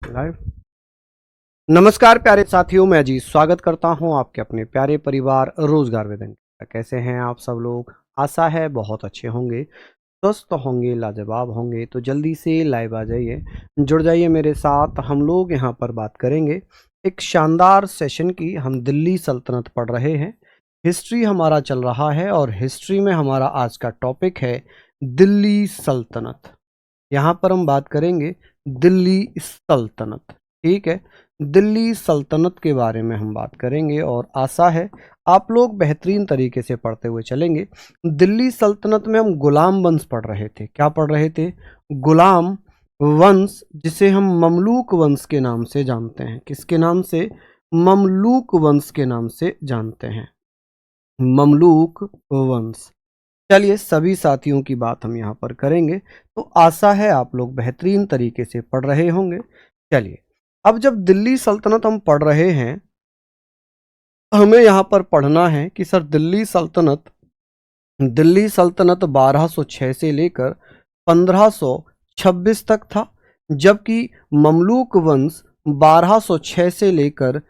Live. नमस्कार प्यारे साथियों, मैं अजीत स्वागत करता हूं आपके अपने प्यारे परिवार रोजगार वेदन। कैसे हैं आप सब लोग? आशा है बहुत अच्छे होंगे, स्वस्थ होंगे, लाजवाब होंगे। तो जल्दी से लाइव आ जाइए, जुड़ जाइए मेरे साथ। हम लोग यहां पर बात करेंगे एक शानदार सेशन की। हम दिल्ली सल्तनत पढ़ रहे हैं, हिस्ट्री हमारा चल रहा है और हिस्ट्री में हमारा आज का टॉपिक है दिल्ली सल्तनत। यहाँ पर हम बात करेंगे दिल्ली सल्तनत, ठीक है। दिल्ली सल्तनत के बारे में हम बात करेंगे और आशा है आप लोग बेहतरीन तरीके से पढ़ते हुए चलेंगे। दिल्ली सल्तनत में हम गुलाम वंश पढ़ रहे थे। क्या पढ़ रहे थे? गुलाम वंश, जिसे हम ममलूक वंश के नाम से जानते हैं। किसके नाम से? ममलूक वंश के नाम से जानते हैं, ममलूक वंश। चलिए, सभी साथियों की बात हम यहाँ पर करेंगे, तो आशा है आप लोग बेहतरीन तरीके से पढ़ रहे होंगे। चलिए, अब जब दिल्ली सल्तनत हम पढ़ रहे हैं, हमें यहाँ पर पढ़ना है कि सर दिल्ली सल्तनत 1206 से लेकर 1526 तक था, जबकि ममलूक वंश 1206 से लेकर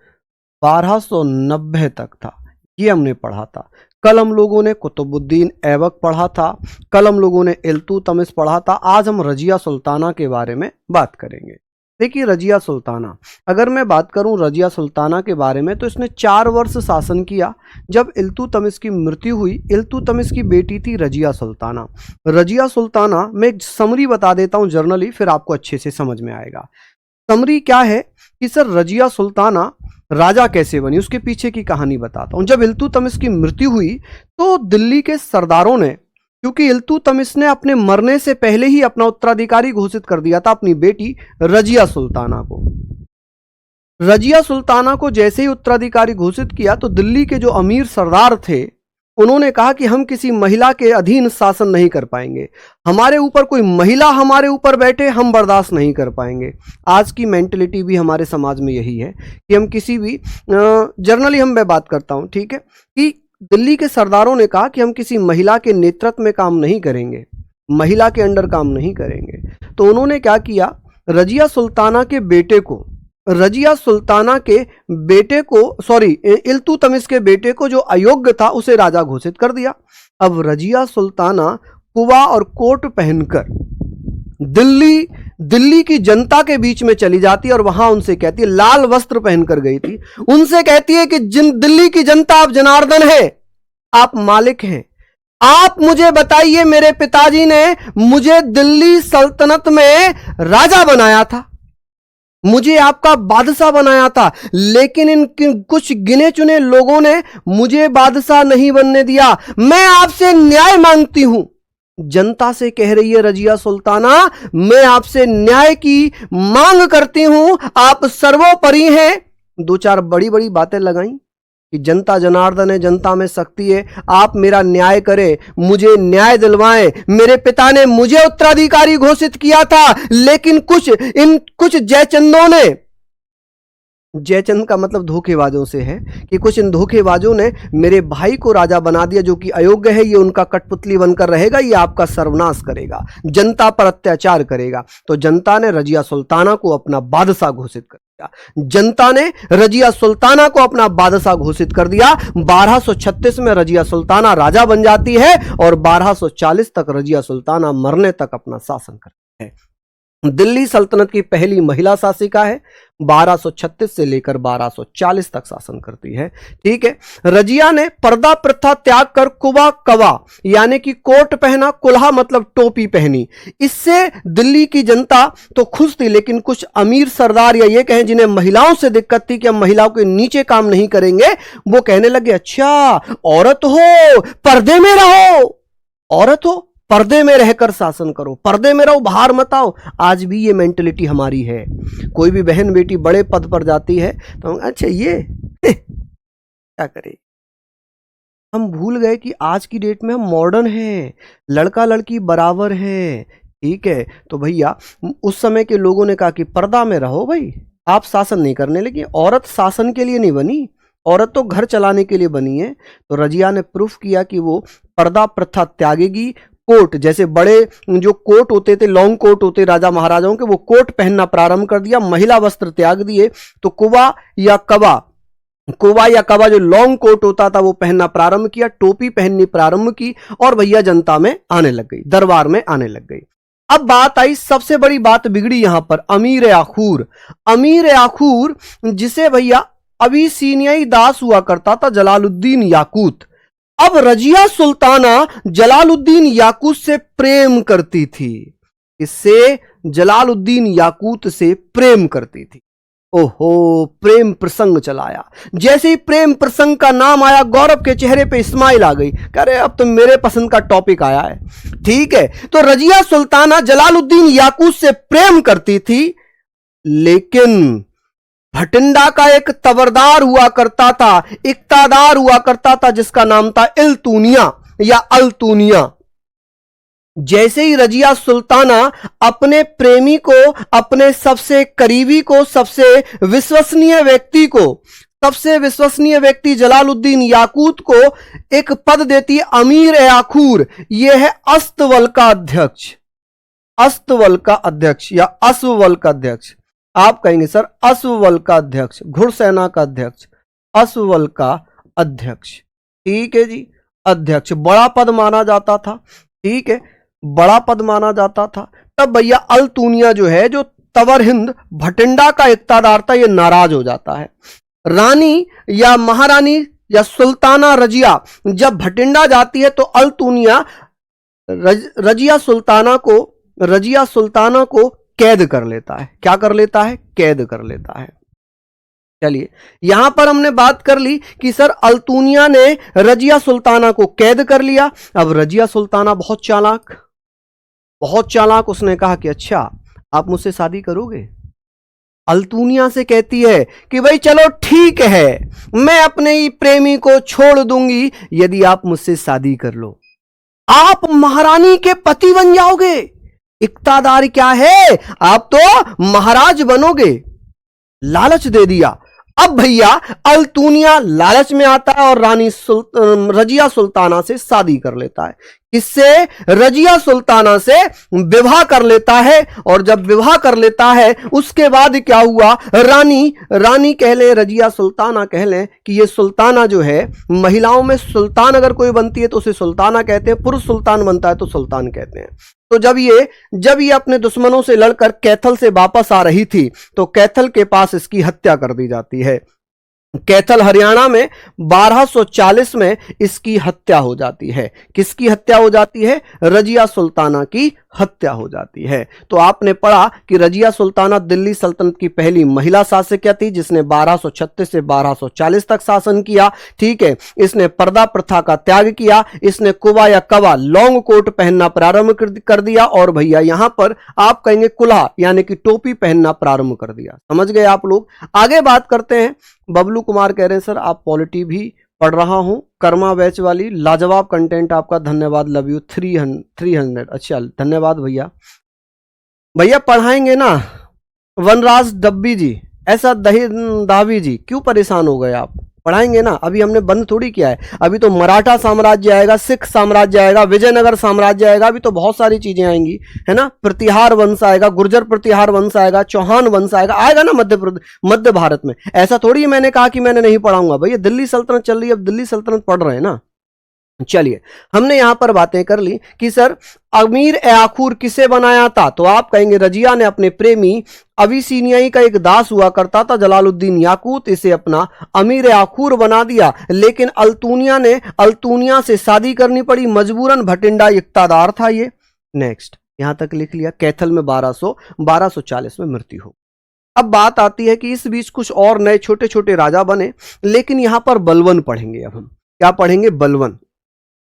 1290 तक था। ये हमने पढ़ा था। कल हम लोगों ने कुतुबुद्दीन ऐबक पढ़ा था, कल हम लोगों ने इल्तुतमिश पढ़ा था। आज हम रजिया सुल्ताना के बारे में बात करेंगे। देखिए, रजिया सुल्ताना, अगर मैं बात करूं रजिया सुल्ताना के बारे में, तो इसने 4 वर्ष शासन किया। जब इल्तुतमिश की मृत्यु हुई, इल्तुतमिश की बेटी थी रजिया सुल्ताना। रजिया सुल्ताना, मैं एक समरी बता देता हूं जर्नली, फिर आपको अच्छे से समझ में आएगा। समरी क्या है कि सर रजिया सुल्ताना राजा कैसे बनी, उसके पीछे की कहानी बताता हूं। जब इल्तुतमिश की मृत्यु हुई तो दिल्ली के सरदारों ने, क्योंकि इल्तुतमिश ने अपने मरने से पहले ही अपना उत्तराधिकारी घोषित कर दिया था अपनी बेटी रजिया सुल्ताना को। रजिया सुल्ताना को जैसे ही उत्तराधिकारी घोषित किया तो दिल्ली के जो अमीर सरदार थे, उन्होंने कहा कि हम किसी महिला के अधीन शासन नहीं कर पाएंगे, हमारे ऊपर कोई महिला हमारे ऊपर बैठे हम बर्दाश्त नहीं कर पाएंगे। आज की मेंटलिटी भी हमारे समाज में यही है कि हम किसी भी जर्नली हम मैं बात करता हूं, ठीक है, कि दिल्ली के सरदारों ने कहा कि हम किसी महिला के नेतृत्व में काम नहीं करेंगे, महिला के अंडर काम नहीं करेंगे। तो उन्होंने क्या किया, रजिया सुल्ताना के बेटे को, इल्तुतमिश के बेटे को जो अयोग्य था उसे राजा घोषित कर दिया। अब रजिया सुल्ताना कुबा और कोट पहनकर दिल्ली की जनता के बीच में चली जाती है और वहां उनसे कहती है, लाल वस्त्र पहनकर गई थी, उनसे कहती है कि दिल्ली की जनता आप जनार्दन है, आप मालिक हैं, आप मुझे बताइए, मेरे पिताजी ने मुझे दिल्ली सल्तनत में राजा बनाया था, मुझे आपका बादशाह बनाया था, लेकिन इन कुछ गिने चुने लोगों ने मुझे बादशाह नहीं बनने दिया, मैं आपसे न्याय मांगती हूं। जनता से कह रही है रजिया सुल्ताना, मैं आपसे न्याय की मांग करती हूं, आप सर्वोपरि हैं। 2-4 बड़ी बड़ी बातें लगाई कि जनता जनार्दन है, जनता में शक्ति है, आप मेरा न्याय करें, मुझे न्याय दिलवाएं। मेरे पिता ने मुझे उत्तराधिकारी घोषित किया था, लेकिन कुछ जयचंदों ने, जयचंद का मतलब धोखेबाजों से है, कि कुछ इन धोखेबाजों ने मेरे भाई को राजा बना दिया जो कि अयोग्य है, ये उनका कठपुतली बनकर रहेगा, ये आपका सर्वनाश करेगा, जनता पर अत्याचार करेगा। तो जनता ने रजिया सुल्ताना को अपना बादशाह घोषित कर दिया। जनता ने रजिया सुल्ताना को अपना बादशाह घोषित कर दिया। 1236 में रजिया सुल्ताना राजा बन जाती है और 1240 तक रजिया सुल्ताना मरने तक अपना शासन करती है। दिल्ली सल्तनत की पहली महिला शासिका है, 1236 से लेकर 1240 तक शासन करती है, ठीक है। रजिया ने पर्दा प्रथा त्याग कर कुबा कवा यानी कि कोट पहना, कुल्हा मतलब टोपी पहनी। इससे दिल्ली की जनता तो खुश थी, लेकिन कुछ अमीर सरदार या ये कहें जिन्हें महिलाओं से दिक्कत थी कि हम महिलाओं के नीचे काम नहीं करेंगे, वो कहने लगे, अच्छा औरत हो पर्दे में रहो, औरत हो पर्दे में रहकर शासन करो, पर्दे में रहो, बाहर मत आओ। आज भी ये मेंटलिटी हमारी है। कोई भी बहन बेटी बड़े पद पर जाती है तो अच्छा ये क्या करे, हम भूल गए कि आज की डेट में हम मॉडर्न हैं, लड़का लड़की बराबर है, ठीक है। तो भैया उस समय के लोगों ने कहा कि पर्दा में रहो भाई, आप शासन नहीं करने लगे। औरत शासन के लिए नहीं बनी, औरत तो घर चलाने के लिए बनी है। तो रजिया ने प्रूफ किया कि वो पर्दा प्रथा त्यागेगी, कोट, जैसे बड़े जो कोट होते थे, लॉन्ग कोट होते राजा महाराजाओं के, वो कोट पहनना प्रारंभ कर दिया, महिला वस्त्र त्याग दिए। तो कुवा या कबा जो लॉन्ग कोट होता था वो पहनना प्रारंभ किया, टोपी पहननी प्रारंभ की और भैया जनता में आने लग गई, दरबार में आने लग गई। अब बात आई, सबसे बड़ी बात बिगड़ी यहां पर, अमीर आखूर। अमीर आखूर जिसे भैया अबिसीनियाई दास हुआ करता था जलालुद्दीन याकूत। अब रजिया सुल्ताना जलालुद्दीन याकूत से प्रेम करती थी, इससे जलालुद्दीन याकूत से प्रेम करती थी। ओहो, प्रेम प्रसंग चलाया। जैसे ही प्रेम प्रसंग का नाम आया, गौरव के चेहरे पे स्माइल आ गई, कह रहे अब तो मेरे पसंद का टॉपिक आया है। ठीक है, तो रजिया सुल्ताना जलालुद्दीन याकूत से प्रेम करती थी, लेकिन भटिंडा का एक तबरदार हुआ करता था, इक्तादार हुआ करता था, जिसका नाम था इल्तूनिया या अल्तूनिया। जैसे ही रजिया सुल्ताना अपने प्रेमी को, अपने सबसे करीबी को, सबसे विश्वसनीय व्यक्ति जलालुद्दीन याकूत को एक पद देती है, अमीर आखूर। यह है अस्तवल का अध्यक्ष, अस्तवल का अध्यक्ष या अश्ववल का अध्यक्ष। आप कहेंगे सर अश्ववल का अध्यक्ष, घुड़सेना का अध्यक्ष, अश्ववल का अध्यक्ष। ठीक है जी, अध्यक्ष बड़ा पद माना जाता था। ठीक है, बड़ा पद माना जाता था। तब भैया अल्तूनिया जो है, जो तवर हिंद भटिंडा का इक्तादार था, ये नाराज हो जाता है। रानी या महारानी या सुल्ताना रजिया जब भटिंडा जाती है तो अल्तूनिया रजिया सुल्ताना को कैद कर लेता है। क्या कर लेता है? कैद कर लेता है। चलिए, यहां पर हमने बात कर ली कि सर अल्तूनिया ने रजिया सुल्ताना को कैद कर लिया। अब रजिया सुल्ताना बहुत चालाक, उसने कहा कि अच्छा आप मुझसे शादी करोगे? अल्तूनिया से कहती है कि भाई चलो ठीक है, मैं अपने ही प्रेमी को छोड़ दूंगी यदि आप मुझसे शादी कर लो। आप महारानी के पति बन जाओगे। इक्तादार क्या है? आप तो महाराज बनोगे। लालच दे दिया। अब भैया अल्तूनिया लालच में आता है और रानी रजिया सुल्ताना से शादी कर लेता है। इससे रजिया सुल्ताना से विवाह कर लेता है। और जब विवाह कर लेता है उसके बाद क्या हुआ, रानी कह ले, रजिया सुल्ताना कह ले कि ये सुल्ताना जो है, महिलाओं में सुल्तान अगर कोई बनती है तो उसे सुल्ताना कहते हैं, पुरुष सुल्तान बनता है तो सुल्तान कहते हैं। तो जब ये अपने दुश्मनों से लड़कर कैथल से वापस आ रही थी तो कैथल के पास इसकी हत्या कर दी जाती है। कैथल हरियाणा में 1240 में इसकी हत्या हो जाती है। किसकी हत्या हो जाती है? रजिया सुल्ताना की हत्या हो जाती है। तो आपने पढ़ा कि रजिया सुल्ताना दिल्ली सल्तनत की पहली महिला शासक थी जिसने 1236 से 1240 तक शासन किया। ठीक है, इसने पर्दा प्रथा का त्याग किया। इसने कुबा या कबा लॉन्ग कोट पहनना प्रारंभ कर दिया और भैया यहां पर आप कहेंगे कुल्हा यानी कि टोपी पहनना प्रारंभ कर दिया। समझ गए आप लोग? आगे बात करते हैं। बबलू कुमार कह रहे हैं सर आप पॉलिटी भी पढ़ रहा हूं, कर्मा बैच वाली, लाजवाब कंटेंट आपका, धन्यवाद, लव यू। 300 अच्छा, धन्यवाद भैया पढ़ाएंगे ना। वनराज डब्बी जी, ऐसा दावी जी, क्यों परेशान हो गए आप? पढ़ाएंगे ना, अभी हमने बंद थोड़ी किया है। अभी तो मराठा साम्राज्य आएगा, सिख साम्राज्य आएगा, विजयनगर साम्राज्य आएगा, अभी तो बहुत सारी चीजें आएंगी, है ना। प्रतिहार वंश आएगा, गुर्जर प्रतिहार वंश आएगा, चौहान वंश आएगा ना मध्य भारत में। ऐसा थोड़ी मैंने कहा कि मैंने नहीं पढ़ाऊंगा भैया, दिल्ली सल्तनत चल रही है, अब दिल्ली सल्तनत पढ़ रहे हैं ना। चलिए, हमने यहां पर बातें कर ली कि सर अमीर आखूर किसे बनाया था, तो आप कहेंगे रजिया ने अपने प्रेमी अबिसीनियाई का एक दास हुआ करता था जलालुद्दीन याकूत, इसे अपना अमीर आखूर बना दिया। लेकिन अल्तूनिया से शादी करनी पड़ी मजबूरन, भटिंडा इक्तादार था ये। नेक्स्ट, यहां तक लिख लिया। कैथल में 1240 में मृत्यु हो। अब बात आती है कि इस बीच कुछ और नए छोटे छोटे राजा बने, लेकिन यहां पर बलवन पढ़ेंगे। अब हम क्या पढ़ेंगे?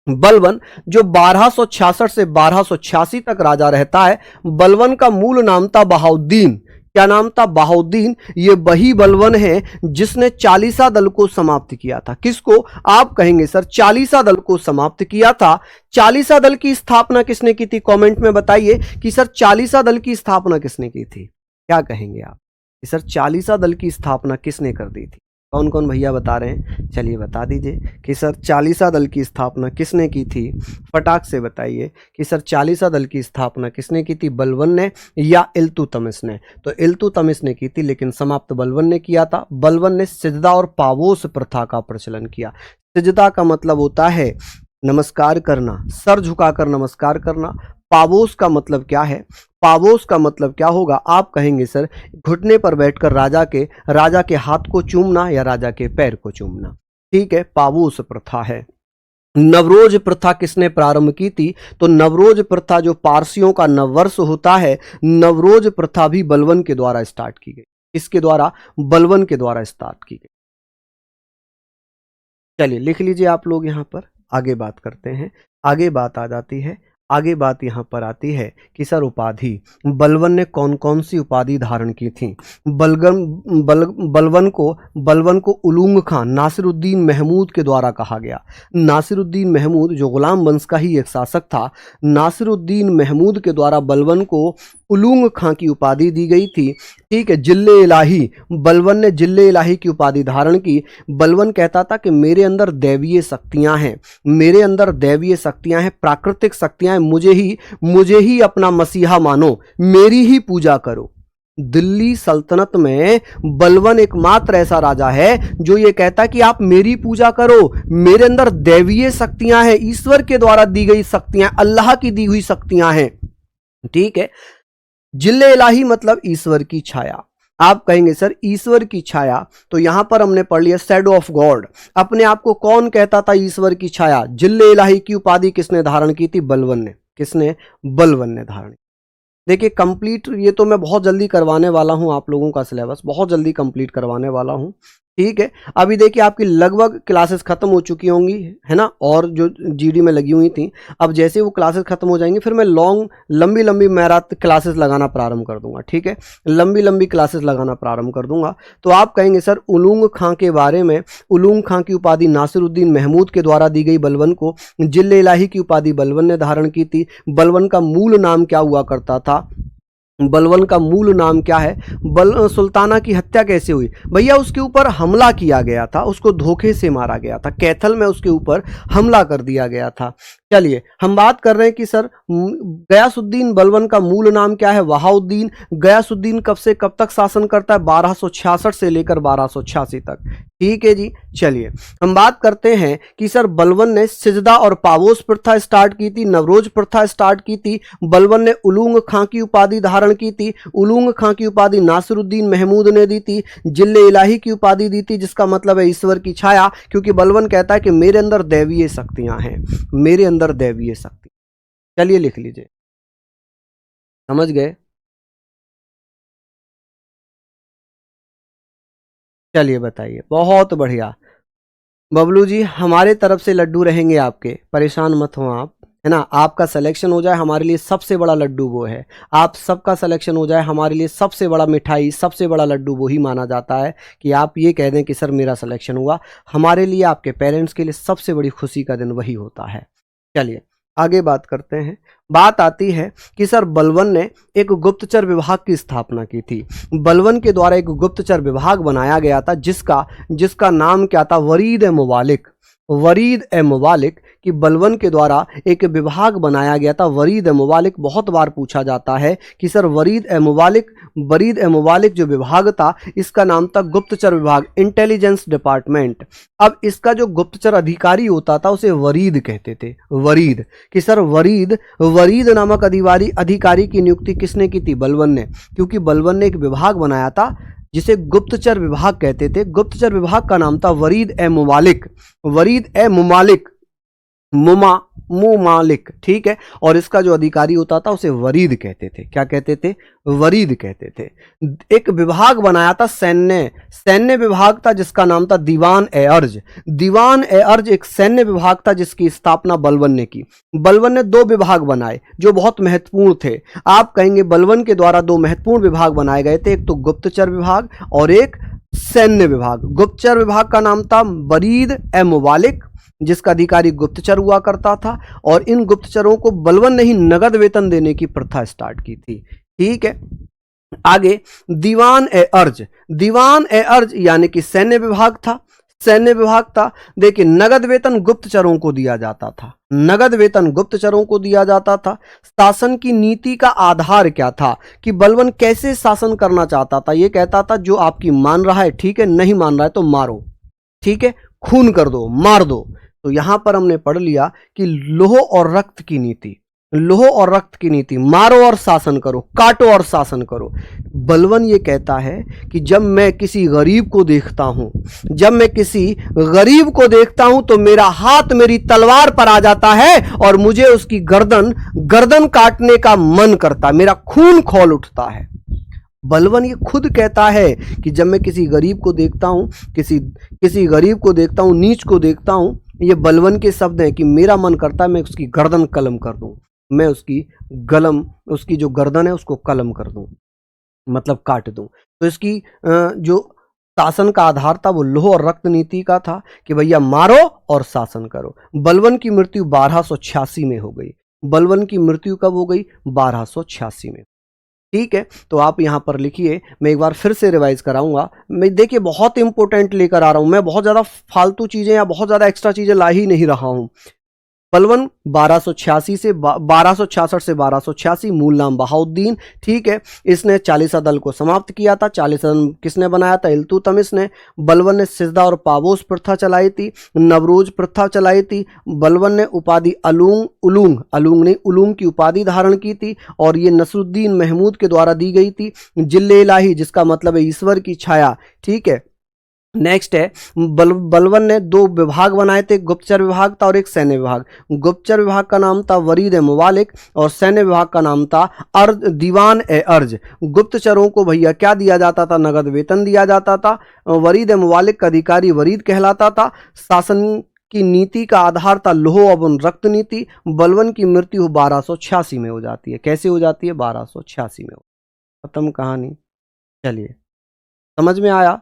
बलवन जो 1266 से 1286 तक राजा रहता है। बलवन का मूल नाम था बहाउद्दीन। क्या नाम था? बहाउद्दीन। ये वही बलवन है जिसने चालीसा दल को समाप्त किया था। किसको? आप कहेंगे सर चालीसा दल को समाप्त किया था। चालीसा दल की स्थापना किसने की थी? कमेंट में बताइए कि सर चालीसा दल की स्थापना किसने की थी। क्या कहेंगे आप कि सर चालीसा दल की स्थापना किसने कर दी थी? कौन कौन भैया बता रहे हैं, चलिए बता दीजिए कि सर चालीसा दल की स्थापना किसने की थी, फटाक से बताइए कि सर चालीसा दल की स्थापना किसने की थी, बलबन ने या इल्तुतमिश ने। तो इल्तुतमिश ने की थी, लेकिन समाप्त बलबन ने किया था। बलबन ने सिजदा और पावोस प्रथा का प्रचलन किया। सिजदा का मतलब होता है नमस्कार करना, सर झुकाकर नमस्कार करना। पावोस का मतलब क्या है, पावोस का मतलब क्या होगा, आप कहेंगे सर घुटने पर बैठकर राजा के हाथ को चूमना या राजा के पैर को चूमना। ठीक है, पावोस प्रथा है। नवरोज प्रथा किसने प्रारंभ की थी, तो नवरोज प्रथा जो पारसियों का नववर्ष होता है, नवरोज प्रथा भी बलबन के द्वारा स्टार्ट की गई। किसके द्वारा, बलबन के द्वारा स्टार्ट की गई। चलिए लिख लीजिए आप लोग, यहां पर आगे बात करते हैं। आगे बात आ जाती है, आगे बात यहाँ पर आती है कि सर उपाधि, बलबन ने कौन कौन सी उपाधि धारण की थी। बलबन को उलूंग खान नासिरुद्दीन महमूद के द्वारा कहा गया। नासिरुद्दीन महमूद जो गुलाम वंश का ही एक शासक था, नासिरुद्दीन महमूद के द्वारा बलबन को उलूंग खां की उपाधि दी गई थी। ठीक है, जिल्ले इलाही, बलबन ने जिल्ले इलाही की उपाधि धारण की। बलबन कहता था कि मेरे अंदर दैवीय शक्तियां हैं, मेरे अंदर दैवीय शक्तियां हैं, प्राकृतिक शक्तियां हैं, मुझे ही अपना मसीहा मानो, मेरी ही पूजा करो। दिल्ली सल्तनत में बलबन एकमात्र ऐसा राजा है जो ये कहता कि आप मेरी पूजा करो, मेरे अंदर दैवीय शक्तियां हैं, ईश्वर के द्वारा दी गई शक्तियां, अल्लाह की दी हुई शक्तियां हैं। ठीक है, जिल्ले इलाही मतलब ईश्वर की छाया। आप कहेंगे सर ईश्वर की छाया, तो यहां पर हमने पढ़ लिया शैडो ऑफ गॉड। अपने आप को कौन कहता था ईश्वर की छाया। जिल्ले इलाही की उपाधि किसने धारण की थी, बलबन ने। किसने, बलबन ने धारण। देखिए कंप्लीट, ये तो मैं बहुत जल्दी करवाने वाला हूं, आप लोगों का सिलेबस बहुत जल्दी कंप्लीट करवाने वाला हूं। ठीक है, अभी देखिए आपकी लगभग क्लासेस खत्म हो चुकी होंगी, है ना, और जो जीडी में लगी हुई थी, अब जैसे वो क्लासेस खत्म हो जाएंगी फिर मैं लंबी लंबी मैराथ क्लासेस लगाना प्रारंभ कर दूंगा। ठीक है, लंबी लंबी क्लासेस लगाना प्रारंभ कर दूंगा। तो आप कहेंगे सर उलूंग खां के बारे में, उलूंग खां की उपाधि नासिरुद्दीन महमूद के द्वारा दी गई बलबन को। जिल्ले इलाही की उपाधि बलबन ने धारण की थी। बलबन का मूल नाम क्या हुआ करता था, बलबन का मूल नाम क्या है। सुल्ताना की हत्या कैसे हुई, भैया उसके ऊपर हमला किया गया था, उसको धोखे से मारा गया था, कैथल में उसके ऊपर हमला कर दिया गया था। चलिए हम बात कर रहे हैं कि सर गयासुद्दीन बलबन का मूल नाम क्या है, वहाउद्दीन। गयासुद्दीन कब से कब तक शासन करता है, 1266 से लेकर 1286 तक। ठीक है जी, चलिए हम बात करते हैं कि सर बलबन ने सिजदा और पावोस प्रथा स्टार्ट की थी, नवरोज प्रथा स्टार्ट की थी। बलबन ने उलूंग खां की उपाधि धारण की थी। उलूंग खां की उपाधि नासिरुद्दीन महमूद ने दी थी। जिल्ले इलाही की उपाधि दी थी, जिसका मतलब है ईश्वर की छाया, क्योंकि बलबन कहता है कि मेरे अंदर दैवीय शक्तियां हैं, मेरे अंदर दैवीय शक्ति। चलिए लिख लीजिए, समझ गए। चलिए बताइए, बहुत बढ़िया बबलू जी, हमारे तरफ से लड्डू रहेंगे आपके, परेशान मत हो आप, है ना। आपका सिलेक्शन हो जाए हमारे लिए सबसे बड़ा लड्डू वो है, आप सबका सिलेक्शन हो जाए हमारे लिए सबसे बड़ा मिठाई, सबसे बड़ा लड्डू वही माना जाता है कि आप ये कह दें कि सर मेरा सिलेक्शन हुआ। हमारे लिए, आपके पेरेंट्स के लिए सबसे बड़ी खुशी का दिन वही होता है। चलिए आगे बात करते हैं। बात आती है कि सर बलबन ने एक गुप्तचर विभाग की स्थापना की थी। बलबन के द्वारा एक गुप्तचर विभाग बनाया गया था, जिसका नाम क्या था, वरीद ए मुबालिक। वरीद ए मुबालिक कि बलबन के द्वारा एक विभाग बनाया गया था, वरीद ए मुबालिक। बहुत बार पूछा जाता है कि सर वरीद ए मुबालिक जो विभाग था, इसका नाम था गुप्तचर विभाग, इंटेलिजेंस डिपार्टमेंट। अब इसका जो गुप्तचर अधिकारी होता था उसे वरीद कहते थे, वरीद। कि सर वरीद नामक अधिकारी की नियुक्ति किसने की थी, बलबन ने, क्योंकि बलबन ने एक विभाग बनाया था जिसे गुप्तचर विभाग कहते थे। गुप्तचर विभाग का नाम था वरीद ए मुमालिक, वरीद ए मुमालिक, मुमालिक। ठीक है, और इसका जो अधिकारी होता था उसे वरीद कहते थे। क्या कहते थे, वरीद कहते थे। एक विभाग बनाया था सैन्य विभाग था, जिसका नाम था दीवान ए अर्ज। दीवान ए अर्ज एक सैन्य विभाग था जिसकी स्थापना बलबन ने की। बलबन ने 2 विभाग बनाए जो बहुत महत्वपूर्ण थे। आप कहेंगे बलबन के द्वारा 2 महत्वपूर्ण विभाग बनाए गए थे, एक तो गुप्तचर विभाग और एक सैन्य विभाग। गुप्तचर विभाग का नाम था वरीद ए मुबालिक, जिसका अधिकारी गुप्तचर हुआ करता था, और इन गुप्तचरों को बलबन ने ही नगद वेतन देने की प्रथा स्टार्ट की थी। ठीक है, आगे दीवान ए अर्ज, दीवान ए अर्ज यानी कि सैन्य विभाग था, सैन्य विभाग था। देखिए नगद वेतन गुप्तचरों को दिया जाता था, नगद वेतन गुप्तचरों को दिया जाता था। शासन की नीति का आधार क्या था कि बलबन कैसे शासन करना चाहता था, यह कहता था जो आपकी मान रहा है ठीक है, नहीं मान रहा है तो मारो, ठीक है, खून कर दो, मार दो। तो यहां पर हमने पढ़ लिया कि लोह और रक्त की नीति, लोह और रक्त की नीति, मारो और शासन करो, काटो और शासन करो। बलबन ये कहता है कि जब मैं किसी गरीब को देखता हूं, जब मैं किसी गरीब को देखता हूं तो मेरा हाथ मेरी तलवार पर आ जाता है और मुझे उसकी गर्दन काटने का मन करता, मेरा खून खौल उठता है। बलबन ये खुद कहता है कि जब मैं किसी गरीब को देखता हूं, किसी गरीब को देखता हूं, नीच को देखता हूं, ये बलबन के शब्द हैं कि मेरा मन करता है मैं उसकी गर्दन कलम कर दूं, मैं उसकी जो गर्दन है उसको कलम कर दूं, मतलब काट दूं। तो इसकी जो शासन का आधार था वो लोह और रक्त नीति का था कि भैया मारो और शासन करो। बलबन की मृत्यु 1286 में हो गई। बलबन की मृत्यु कब हो गई? 1286 में। ठीक है, तो आप यहां पर लिखिए, मैं एक बार फिर से रिवाइज कराऊंगा। मैं देखिए बहुत इंपॉर्टेंट लेकर आ रहा हूं, मैं बहुत ज्यादा फालतू चीजें या बहुत ज्यादा एक्स्ट्रा चीजें ला ही नहीं रहा हूं। बलबन 1266 से 1286 मूल नाम बहाउद्दीन। ठीक है, इसने चालीसा दल को समाप्त किया था। चालीसा दल किसने बनाया था? इल्तुतमिश ने। बलबन ने सिजदा और पाबोस प्रथा चलाई थी, नवरोज प्रथा चलाई थी। बलबन ने उपाधि उलूंग की उपाधि धारण की थी और ये नसरुद्दीन महमूद के द्वारा दी गई थी। जिल्ले इलाही जिसका मतलब है ईश्वर की छाया। ठीक है, नेक्स्ट है बलबन ने 2 विभाग बनाए थे, गुप्तचर विभाग था और एक सैन्य विभाग। गुप्तचर विभाग का नाम था वरीद ए मुवालिक और सैन्य विभाग का नाम था दीवान ए अर्ज। गुप्तचरों को भैया क्या दिया जाता था? नगद वेतन दिया जाता था। वरीद ए मुवालिक का अधिकारी वरीद कहलाता था। शासन की नीति का आधार था लोह एवं रक्त नीति। बलबन की मृत्यु 1286 में हो जाती है। कैसे हो जाती है? 1286 में। खत्म कहानी। चलिए, समझ में आया?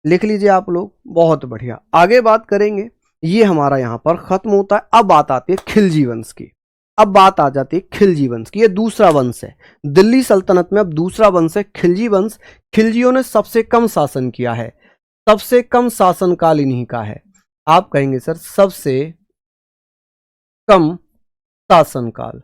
लिख लीजिए आप लोग, बहुत बढ़िया। आगे बात करेंगे, ये हमारा यहां पर खत्म होता है। अब बात आती है खिलजी वंश की। अब बात आ जाती है खिलजी वंश की। ये दूसरा वंश है दिल्ली सल्तनत में, अब दूसरा वंश है खिलजी वंश। खिलजियों ने सबसे कम शासन किया है, सबसे कम शासनकाल इन्हीं का है। आप कहेंगे सर सबसे कम शासनकाल,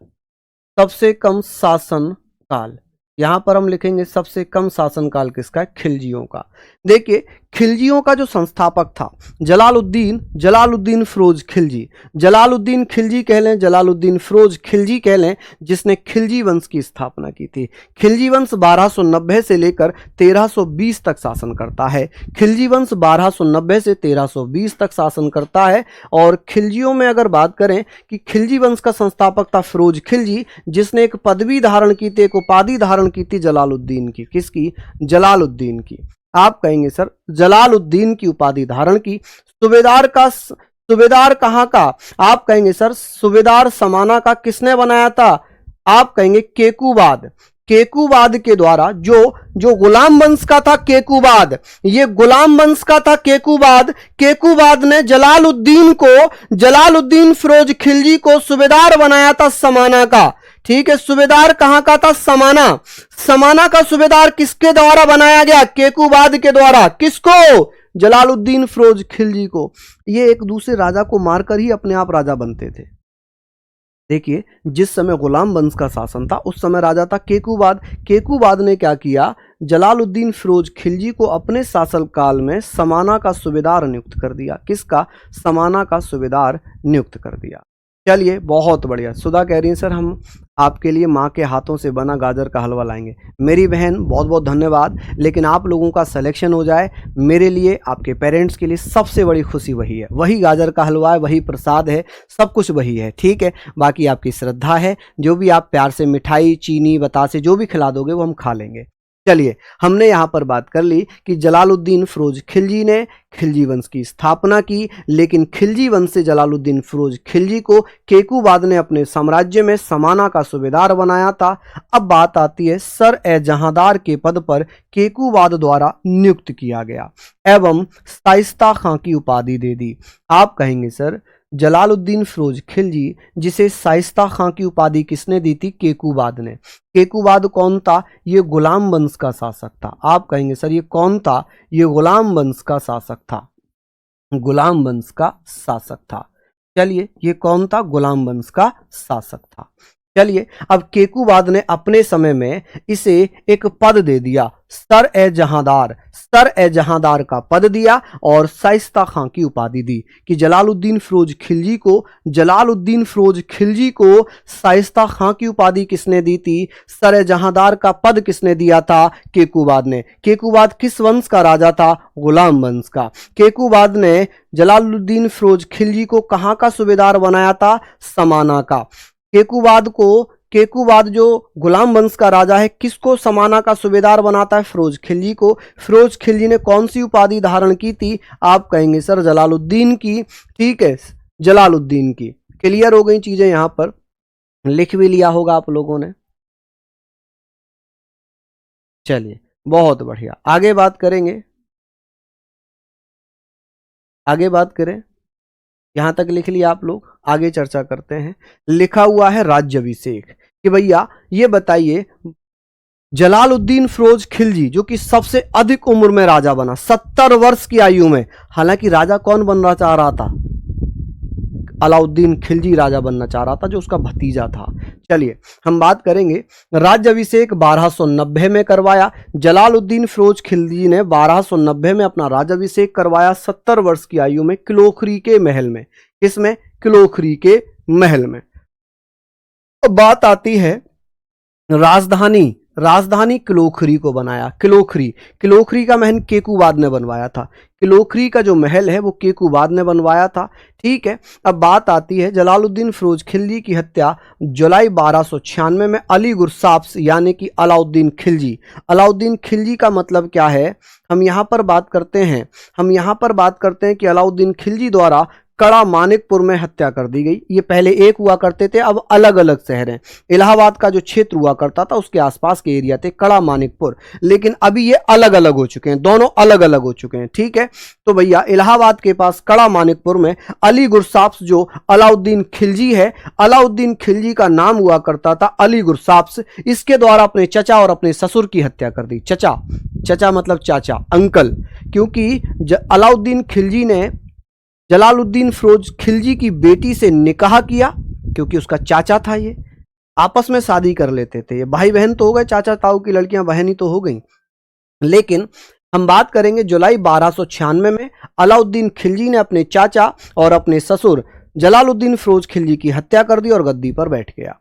सबसे कम शासनकाल, यहां पर हम लिखेंगे सबसे कम शासनकाल किसका है? खिलजियों का। देखिए खिलजियों का जो संस्थापक था जलालुद्दीन फिरोज खिलजी। जलालुद्दीन खिलजी कह लें, जलालुद्दीन फिरोज खिलजी कह लें, जिसने खिलजी वंश की स्थापना की थी। खिलजी वंश 1290 से लेकर 1320 तक शासन करता है। खिलजी वंश 1290 से 1320 तक शासन करता है। और खिलजियों में अगर बात करें कि खिलजी वंश का संस्थापक था फिरोज खिलजी, जिसने एक पदवी धारण की थी, एक उपाधि धारण की थी जलालुद्दीन की। किसकी? जलालुद्दीन की। आप कहेंगे सर जलालुद्दीन की उपाधि धारण की। सूबेदार कहां का? आप कहेंगे सर सूबेदार समाना का। किसने बनाया था? आप कहेंगे केकूबाद। केकूबाद के द्वारा जो गुलाम वंश का था केकूबाद, ये गुलाम वंश का था केकूबाद। केकूबाद ने जलालुद्दीन फिरोज खिलजी को सूबेदार बनाया था समाना का। ठीक है, सूबेदार कहां का था? समाना। समाना का सूबेदार किसके द्वारा बनाया गया? केकूबाद के द्वारा। किसको? जलालुद्दीन फिरोज खिलजी को। ये एक दूसरे राजा को मारकर ही अपने आप राजा बनते थे। देखिए जिस समय गुलाम वंश का शासन था उस समय राजा था केकूबाद। केकूबाद ने क्या किया? जलालुद्दीन फिरोज खिलजी को अपने शासनकाल में समाना का सूबेदार नियुक्त कर दिया। किसका? समाना का सूबेदार नियुक्त कर दिया। चलिए बहुत बढ़िया। सुधा कह रही है सर हम आपके लिए माँ के हाथों से बना गाजर का हलवा लाएंगे। मेरी बहन बहुत बहुत धन्यवाद, लेकिन आप लोगों का सिलेक्शन हो जाए मेरे लिए, आपके पेरेंट्स के लिए सबसे बड़ी खुशी वही है। वही गाजर का हलवा है, वही प्रसाद है, सब कुछ वही है। ठीक है, बाकी आपकी श्रद्धा है। जो भी आप प्यार से मिठाई, चीनी, बतासे जो भी खिला दोगे वो हम खा लेंगे। चलिए, हमने यहां पर बात कर ली कि जलालुद्दीन फिरोज खिलजी ने खिलजी वंश की स्थापना की, लेकिन खिलजी वंश से जलालुद्दीन फिरोज खिलजी को केकूबाद ने अपने साम्राज्य में समाना का सूबेदार बनाया था। अब बात आती है सर ए जहांदार के पद पर केकूबाद द्वारा नियुक्त किया गया एवं शाइस्ता खां की उपाधि दे दी। आप कहेंगे सर जलालुद्दीन फिरोज खिलजी, जिसे शाइस्ता खां की उपाधि किसने दी थी? केकूबाद ने। केकूबाद कौन था? ये गुलाम वंश का शासक था। आप कहेंगे सर ये कौन था? ये गुलाम वंश का शासक था, गुलाम वंश का शासक था। चलिए ये कौन था? गुलाम वंश का शासक था। चलिए अब केकूबाद ने अपने समय में इसे एक पद दे दिया, सर ए जहांदार, सर ए जहांदार का पद दिया और शाइस्ता खां की उपाधि दी कि जलालुद्दीन फिरोज खिलजी को, जलालुद्दीन फिरोज खिलजी को शाइस्ता खां की उपाधि किसने दी थी? सर ए जहांदार का पद किसने दिया था? केकूबाद ने। केकूबाद किस वंश का राजा था? गुलाम वंश का। केकूबाद ने जलालुद्दीन फिरोज खिलजी को कहां का सूबेदार बनाया था? समाना का। केकूबाद जो गुलाम वंश का राजा है, किसको समाना का सूबेदार बनाता है? फिरोज खिलजी को। फिरोज खिलजी ने कौन सी उपाधि धारण की थी? आप कहेंगे सर जलालुद्दीन की। ठीक है, जलालुद्दीन की। क्लियर हो गई चीजें? यहां पर लिख भी लिया होगा आप लोगों ने। चलिए बहुत बढ़िया, आगे बात करेंगे, आगे बात करें। यहां तक लिख लिया आप लोग, आगे चर्चा करते हैं। लिखा हुआ है राज्याभिषेक कि भैया ये बताइए, जलालुद्दीन फिरोज खिलजी जो कि सबसे अधिक उम्र में राजा बना, 70 वर्ष की आयु में। हालांकि राजा कौन बनना चाह रहा था? अलाउद्दीन खिलजी राजा बनना चाह रहा था, जो उसका भतीजा था। चलिए हम बात करेंगे, राज्याभिषेक 1290 में करवाया। जलालुद्दीन फिरोज खिलजी ने 1290 में अपना राज्याभिषेक करवाया 70 वर्ष की आयु में, किलोखरी के महल में। किसमें? किलोखरी के महल में। अब बात आती है राजधानी, राजधानी किलोखरी को बनाया। किलोखरी का महल केकूबाद ने बनवाया था। किलोखरी का जो महल है वो केकूबाद ने बनवाया था। ठीक है, अब बात आती है जलालुद्दीन फिरोज खिलजी की हत्या जुलाई 1296 में अली गुरसाप्स यानी कि अलाउद्दीन खिलजी। अलाउद्दीन खिलजी का मतलब क्या है? हम यहाँ पर बात करते हैं कि अलाउद्दीन खिलजी द्वारा कड़ा मानिकपुर में हत्या कर दी गई। ये पहले एक हुआ करते थे, अब अलग अलग शहर हैं। इलाहाबाद का जो क्षेत्र हुआ करता था उसके आसपास के एरिया थे कड़ा मानिकपुर, लेकिन अभी ये अलग अलग हो चुके हैं, दोनों अलग अलग हो चुके हैं। ठीक है, तो भैया इलाहाबाद के पास कड़ा मानिकपुर में अली गुरसाप्स जो अलाउद्दीन खिलजी है, अलाउद्दीन खिलजी का नाम हुआ करता था अली गुरसाप्स, इसके द्वारा अपने चचा और अपने ससुर की हत्या कर दी। चचा मतलब चाचा, अंकल, क्योंकि अलाउद्दीन खिलजी ने जलालुद्दीन फिरोज खिलजी की बेटी से निकाह किया, क्योंकि उसका चाचा था। ये आपस में शादी कर लेते थे, ये भाई बहन तो हो गए, चाचा ताऊ की लड़कियां बहन ही तो हो गई। लेकिन हम बात करेंगे जुलाई 1296 में अलाउद्दीन खिलजी ने अपने चाचा और अपने ससुर जलालुद्दीन फिरोज खिलजी की हत्या कर दी और गद्दी पर बैठ गया।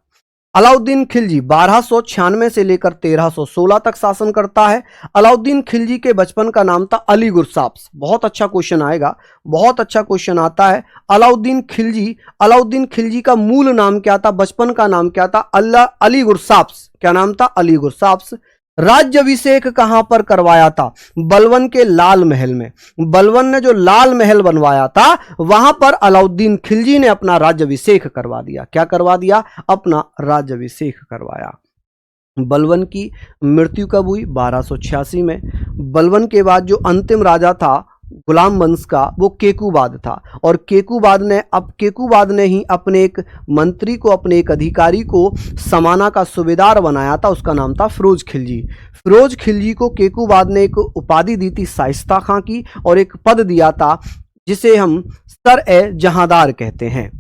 अलाउद्दीन खिलजी 1296 से लेकर 1316 तक शासन करता है। अलाउद्दीन खिलजी के बचपन का नाम था अली गुरसाप्स। बहुत अच्छा क्वेश्चन आएगा, बहुत अच्छा क्वेश्चन आता है। अलाउद्दीन खिलजी का मूल नाम क्या था? बचपन का नाम क्या था? अली गुरसाप्स। क्या नाम था? अली गुरसाप्स। राज्याभिषेक कहां पर करवाया था? बलवन के लाल महल में। बलवन ने जो लाल महल बनवाया था वहां पर अलाउद्दीन खिलजी ने अपना राज्याभिषेक करवा दिया। क्या करवा दिया? अपना राज्याभिषेक करवाया। बलवन की मृत्यु कब हुई? 1286 में। बलवन के बाद जो अंतिम राजा था गुलाम वंश का, वो केकूबाद था। और केकूबाद ने ही अपने एक मंत्री को, अपने एक अधिकारी को समाना का सूबेदार बनाया था, उसका नाम था फिरोज खिलजी। फिरोज खिलजी को केकूबाद ने एक उपाधि दी थी शाइस्ता खां की, और एक पद दिया था जिसे हम सर ए जहांदार कहते हैं।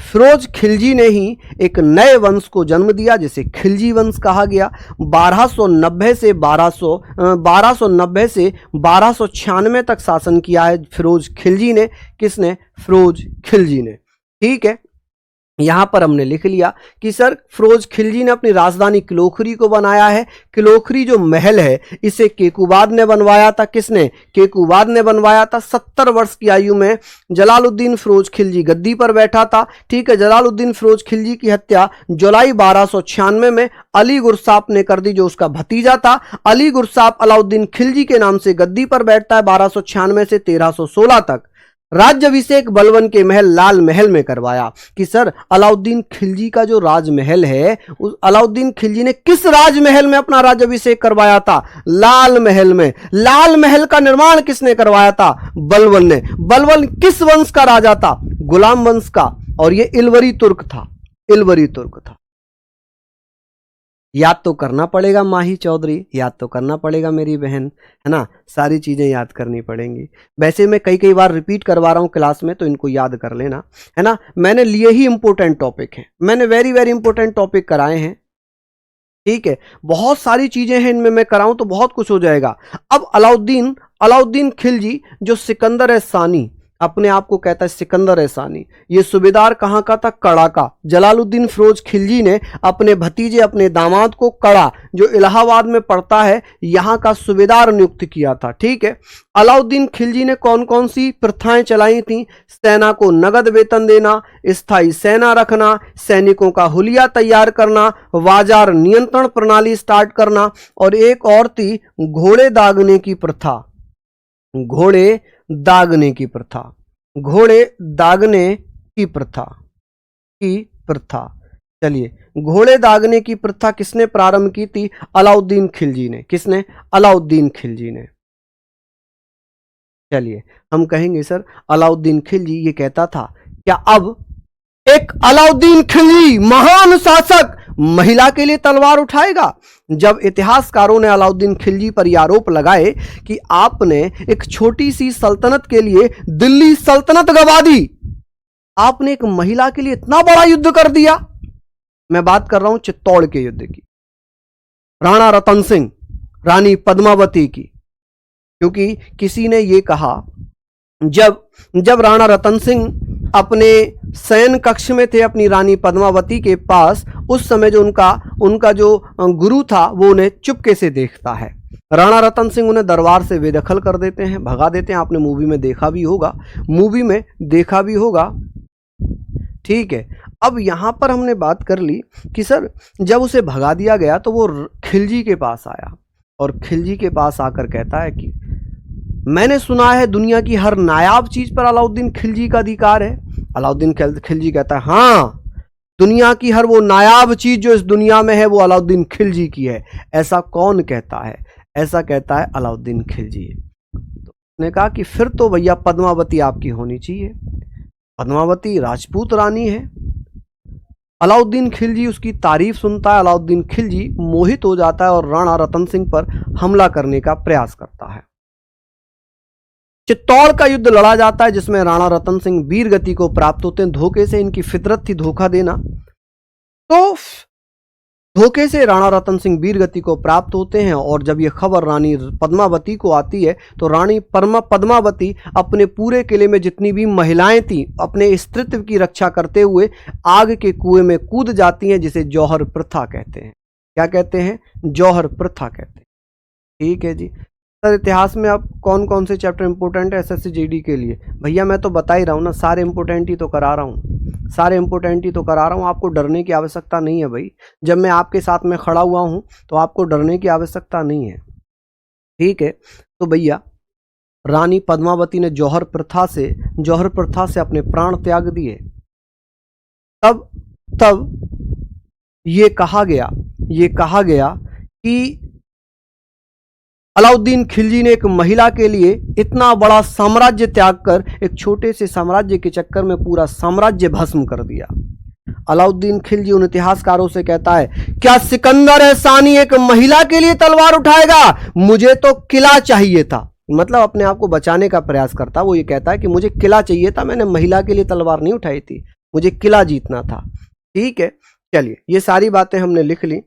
फिरोज खिलजी ने ही एक नए वंश को जन्म दिया जिसे खिलजी वंश कहा गया। 1290 से 1296 तक शासन किया है फिरोज खिलजी ने। किसने? फिरोज खिलजी ने। ठीक है, यहां पर हमने लिख लिया कि सर फिरोज खिलजी ने अपनी राजधानी किलोखरी को बनाया है। किलोखरी जो महल है इसे केकूबाद ने बनवाया था। किसने? केकूबाद ने बनवाया था। 70 वर्ष की आयु में जलालुद्दीन फिरोज खिलजी गद्दी पर बैठा था। ठीक है, जलालुद्दीन फिरोज खिलजी की हत्या जुलाई 1296 में अली गुरसाप ने कर दी, जो उसका भतीजा था। अली गुरसाप अलाउद्दीन खिलजी के नाम से गद्दी पर बैठता है 1296 से 1316 तक। राज्याभिषेक बलबन के महल लाल महल में करवाया। कि सर अलाउद्दीन खिलजी का जो राजमहल है, उस अलाउद्दीन खिलजी ने किस राजमहल में अपना राज्याभिषेक करवाया था? लाल महल में। लाल महल का निर्माण किसने करवाया था? बलबन ने। बलबन किस वंश का राजा था? गुलाम वंश का, और ये इलवरी तुर्क था, इलवरी तुर्क था। याद तो करना पड़ेगा माही चौधरी, याद तो करना पड़ेगा मेरी बहन, है ना, सारी चीजें याद करनी पड़ेंगी। वैसे मैं कई कई बार रिपीट करवा रहा हूं क्लास में, तो इनको याद कर लेना, है ना। मैंने लिए ही इंपॉर्टेंट टॉपिक हैं, मैंने वेरी वेरी इंपॉर्टेंट टॉपिक कराए हैं, ठीक है। बहुत सारी चीजें हैं इनमें, मैं कराऊं तो बहुत कुछ हो जाएगा। अब अलाउद्दीन खिलजी जो सिकंदर है सानी, अपने आप को कहता है सिकंदर है सानी, ये सूबेदार कहां का था? कड़ा का। जलालुद्दीन फिरोज खिलजी ने अपने भतीजे, अपने दामाद को कड़ा, जो इलाहाबाद में पड़ता है, यहां का सूबेदार नियुक्त किया था, ठीक है। अलाउद्दीन खिलजी ने कौन कौन सी प्रथाएं चलाई थी? सेना को नगद वेतन देना, स्थायी सेना रखना, सैनिकों का हुलिया तैयार करना, बाजार नियंत्रण प्रणाली स्टार्ट करना, और एक और थी घोड़े दागने की प्रथा। घोड़े दागने की प्रथा, घोड़े दागने की प्रथा, चलिए, घोड़े दागने की प्रथा किसने प्रारंभ की थी? अलाउद्दीन खिलजी ने। किसने? अलाउद्दीन खिलजी ने। चलिए, हम कहेंगे सर अलाउद्दीन खिलजी ये कहता था, क्या अब एक अलाउद्दीन खिलजी महान शासक महिला के लिए तलवार उठाएगा? जब इतिहासकारों ने अलाउद्दीन खिलजी पर यह आरोप लगाए कि आपने एक छोटी सी सल्तनत के लिए दिल्ली सल्तनत गंवा दी, आपने एक महिला के लिए इतना बड़ा युद्ध कर दिया। मैं बात कर रहा हूं चित्तौड़ के युद्ध की, राणा रतन सिंह, रानी पद्मावती की। क्योंकि किसी ने यह कहा, जब राणा रतन सिंह अपने शयन कक्ष में थे अपनी रानी पद्मावती के पास, उस समय जो उनका जो गुरु था वो उन्हें चुपके से देखता है। राणा रतन सिंह उन्हें दरबार से बेदखल कर देते हैं, भगा देते हैं। आपने मूवी में देखा भी होगा, ठीक है। अब यहां पर हमने बात कर ली कि सर जब उसे भगा दिया गया तो वो खिलजी के पास आया, और खिलजी के पास आकर कहता है कि मैंने सुना है दुनिया की हर नायाब चीज पर अलाउद्दीन खिलजी का अधिकार है। अलाउद्दीन खिलजी कहता है, हाँ, दुनिया की हर वो नायाब चीज जो इस दुनिया में है वो अलाउद्दीन खिलजी की है। ऐसा कौन कहता है? ऐसा कहता है अलाउद्दीन खिलजी। तो उसने कहा कि फिर तो भैया पद्मावती आपकी होनी चाहिए, पद्मावती राजपूत रानी है। अलाउद्दीन खिलजी उसकी तारीफ सुनता है, अलाउद्दीन खिलजी मोहित हो जाता है और राणा रतन सिंह पर हमला करने का प्रयास करता है। चित्तौड़ का युद्ध लड़ा जाता है, जिसमें राणा रतन सिंह वीर गति को प्राप्त होते हैं। धोखे से, इनकी फितरत थी धोखा देना, तो धोखे से राणा रतन सिंह वीर गति को प्राप्त होते हैं। और जब यह खबर रानी पद्मावती को आती है तो रानी पद्मावती अपने पूरे किले में जितनी भी महिलाएं थी, अपने स्त्रीत्व की रक्षा करते हुए आग के कुएं में कूद जाती हैं, जिसे जौहर प्रथा कहते हैं। क्या कहते हैं? जौहर प्रथा कहते हैं, ठीक है जी। सर इतिहास में अब कौन कौन से चैप्टर इंपोर्टेंट है एसएससी जीडी के लिए? भैया मैं तो बता ही रहा हूँ ना, सारे इंपोर्टेंट ही तो करा रहा हूँ, आपको डरने की आवश्यकता नहीं है भाई। जब मैं आपके साथ में खड़ा हुआ हूँ तो आपको डरने की आवश्यकता नहीं है, ठीक है। तो भैया रानी पद्मावती ने जौहर प्रथा से अपने प्राण त्याग दिए। तब ये कहा गया कि अलाउद्दीन खिलजी ने एक महिला के लिए इतना बड़ा साम्राज्य त्याग कर एक छोटे से साम्राज्य के चक्कर में पूरा साम्राज्य भस्म कर दिया। अलाउद्दीन खिलजी उन इतिहासकारों से कहता है, क्या सिकंदर है सानी एक महिला के लिए तलवार उठाएगा? मुझे तो किला चाहिए था। मतलब अपने आप को बचाने का प्रयास करता। वो ये कहता है कि मुझे किला चाहिए था, मैंने महिला के लिए तलवार नहीं उठाई थी, मुझे किला जीतना था, ठीक है। चलिए, ये सारी बातें हमने लिख ली।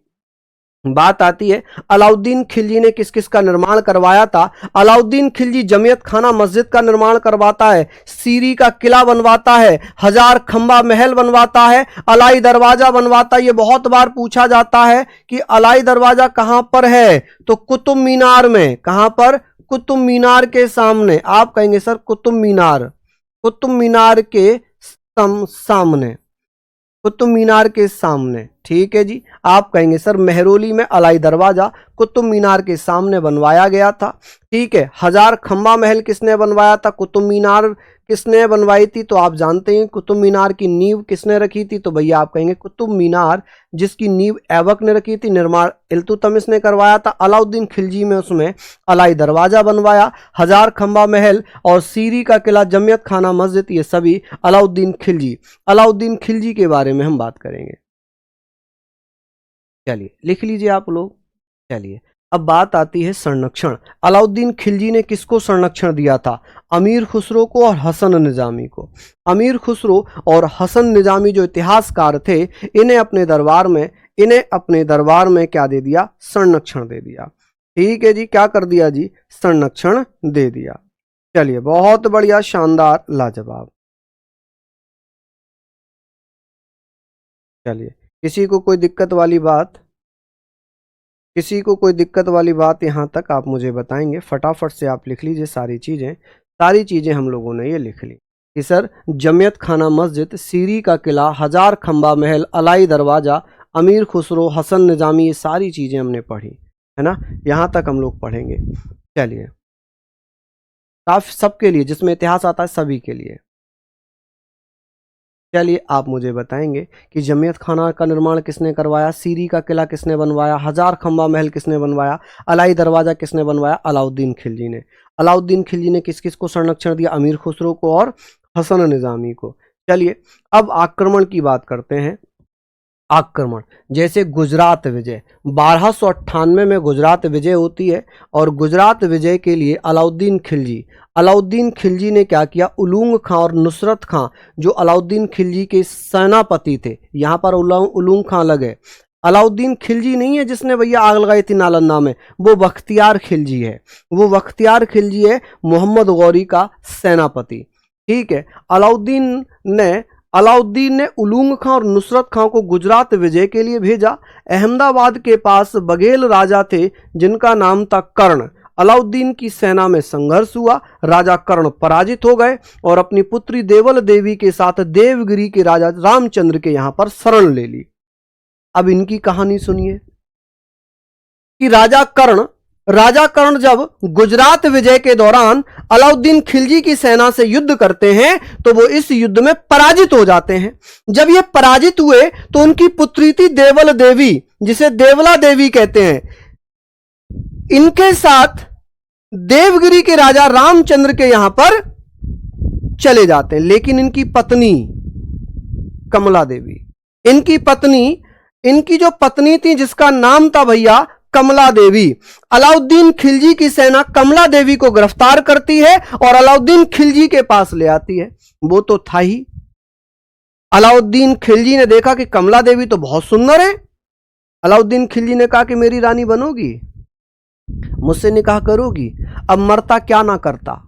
बात आती है अलाउद्दीन खिलजी ने किस किस का निर्माण करवाया था। अलाउद्दीन खिलजी जमियत खाना मस्जिद का निर्माण करवाता है, सीरी का किला बनवाता है, 1000 खंबा महल बनवाता है, अलाई दरवाजा बनवाता है। ये बहुत बार पूछा जाता है कि अलाई दरवाजा कहां पर है, तो कुतुब मीनार में। कहां पर? कुतुब मीनार के सामने। आप कहेंगे सर कुतुब मीनार के सामने, कुतुब मीनार के सामने, ठीक है जी। आप कहेंगे सर मेहरौली में अलाई दरवाजा कुतुब मीनार के सामने बनवाया गया था। ठीक है। हजार खंबा महल किसने बनवाया था? कुतुब मीनार किसने बनवाई थी? तो आप जानते हैं कुतुब मीनार की नींव किसने रखी थी? तो भैया आप कहेंगे कुतुब मीनार जिसकी नींव ऐबक ने रखी थी, निर्माण इल्तुतमिश ने करवाया था। अलाउद्दीन खिलजी में उसमें अलाई दरवाजा बनवाया, हजार खंबा महल और सीरी का किला, जमियत खाना मस्जिद, ये सभी अलाउद्दीन खिलजी के बारे में हम बात करेंगे। चलिए लिख लीजिए आप लोग। चलिए अब बात आती है संरक्षण। अलाउद्दीन खिलजी ने किसको संरक्षण दिया था? अमीर खुसरो को और हसन निजामी को। अमीर खुसरो और हसन निजामी जो इतिहासकार थे, इन्हें अपने दरबार में क्या दे दिया? संरक्षण दे दिया। ठीक है जी। क्या कर दिया जी? संरक्षण दे दिया। चलिए बहुत बढ़िया, शानदार, लाजवाब। चलिए किसी को कोई दिक्कत वाली बात यहाँ तक आप मुझे बताएंगे? फटाफट से आप लिख लीजिए सारी चीज़ें हम लोगों ने ये लिख ली कि सर जमियत खाना मस्जिद, सीरी का किला, हजार खंबा महल, अलाई दरवाज़ा, अमीर खुसरो, हसन निजामी, ये सारी चीज़ें हमने पढ़ी है ना। यहाँ तक हम लोग पढ़ेंगे। चलिए काफ़ी सबके लिए, जिसमें इतिहास आता है सभी के लिए। चलिए आप मुझे बताएंगे कि जमियत खाना का निर्माण किसने करवाया? सीरी का किला किसने बनवाया? हजार खंबा महल किसने बनवाया? अलाई दरवाजा किसने बनवाया? अलाउद्दीन खिलजी ने। अलाउद्दीन खिलजी ने किस किस को संरक्षण दिया? अमीर खुसरो को और हसन निजामी को। चलिए अब आक्रमण की बात करते हैं। आक्रमण जैसे गुजरात विजय, 1298 में गुजरात विजय होती है और गुजरात विजय के लिए अलाउद्दीन खिलजी ने क्या किया? उलूंग खां और नुसरत खां जो अलाउद्दीन खिलजी के सेनापति थे, यहाँ पर उलूंग खां लगे। अलाउद्दीन खिलजी नहीं है जिसने भैया आग लगाई थी नालंदा में, वो बख्तियार खिलजी है। मोहम्मद गौरी का सेनापति। ठीक है। अलाउद्दीन ने उलूंग खां और नुसरत खां को गुजरात विजय के लिए भेजा। अहमदाबाद के पास बघेल राजा थे जिनका नाम था कर्ण। अलाउद्दीन की सेना में संघर्ष हुआ, राजा कर्ण पराजित हो गए और अपनी पुत्री देवल देवी के साथ देवगिरी के राजा रामचंद्र के यहां पर शरण ले ली। अब इनकी कहानी सुनिए कि राजा कर्ण जब गुजरात विजय के दौरान अलाउद्दीन खिलजी की सेना से युद्ध करते हैं तो वो इस युद्ध में पराजित हो जाते हैं। जब ये पराजित हुए तो उनकी पुत्री थी देवल देवी, जिसे देवला देवी कहते हैं, इनके साथ देवगिरी के राजा रामचंद्र के यहां पर चले जाते हैं। लेकिन इनकी पत्नी कमला देवी, इनकी जो पत्नी थी जिसका नाम था भैया कमला देवी, अलाउद्दीन खिलजी की सेना कमला देवी को गिरफ्तार करती है और अलाउद्दीन खिलजी के पास ले आती है। वो तो था ही। अलाउद्दीन खिलजी ने देखा कि कमला देवी तो बहुत सुंदर है। अलाउद्दीन खिलजी ने कहा कि मेरी रानी बनोगी, मुझसे निकाह करोगी? अब मरता क्या ना करता।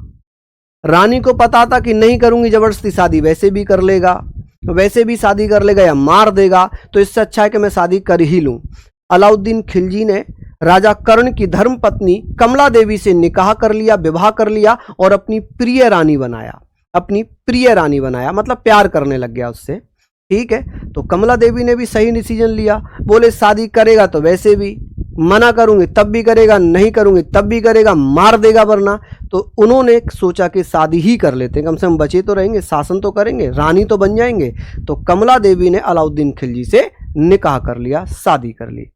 रानी को पता था कि नहीं करूंगी जबरदस्ती शादी, वैसे भी शादी कर लेगा या मार देगा, तो इससे अच्छा है कि मैं शादी कर ही लूं। अलाउद्दीन खिलजी ने राजा कर्ण की धर्म पत्नी कमला देवी से निकाह कर लिया, विवाह कर लिया और अपनी प्रिय रानी बनाया, मतलब प्यार करने लग गया उससे। ठीक है। तो कमला देवी ने भी सही डिसीजन लिया, बोले शादी करेगा तो वैसे भी, मना करूंगी तब भी करेगा, नहीं करूंगी तब भी करेगा, मार देगा वरना। तो उन्होंने सोचा कि शादी ही कर लेते हैं, कम से कम बचे तो रहेंगे, शासन तो करेंगे, रानी तो बन जाएंगे। तो कमला देवी ने अलाउद्दीन खिलजी से निकाह कर लिया, शादी कर ली।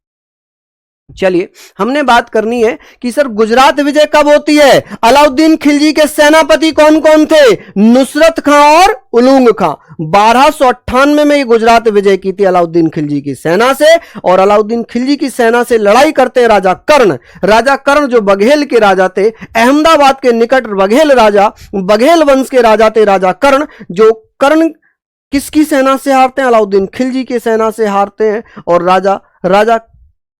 चलिए हमने बात करनी है कि सर गुजरात विजय कब होती है? अलाउद्दीन खिलजी के सेनापति कौन कौन थे? नुसरत खां और उलूंग खां। 1298 में ये गुजरात विजय की थी अलाउद्दीन खिलजी की सेना से। और अलाउद्दीन खिलजी की सेना से लड़ाई करते हैं राजा कर्ण जो बघेल के राजा थे, अहमदाबाद के निकट बघेल वंश के राजा थे राजा कर्ण। जो कर्ण किसकी सेना से हारते हैं? अलाउद्दीन खिलजी की सेना से हारते हैं। और राजा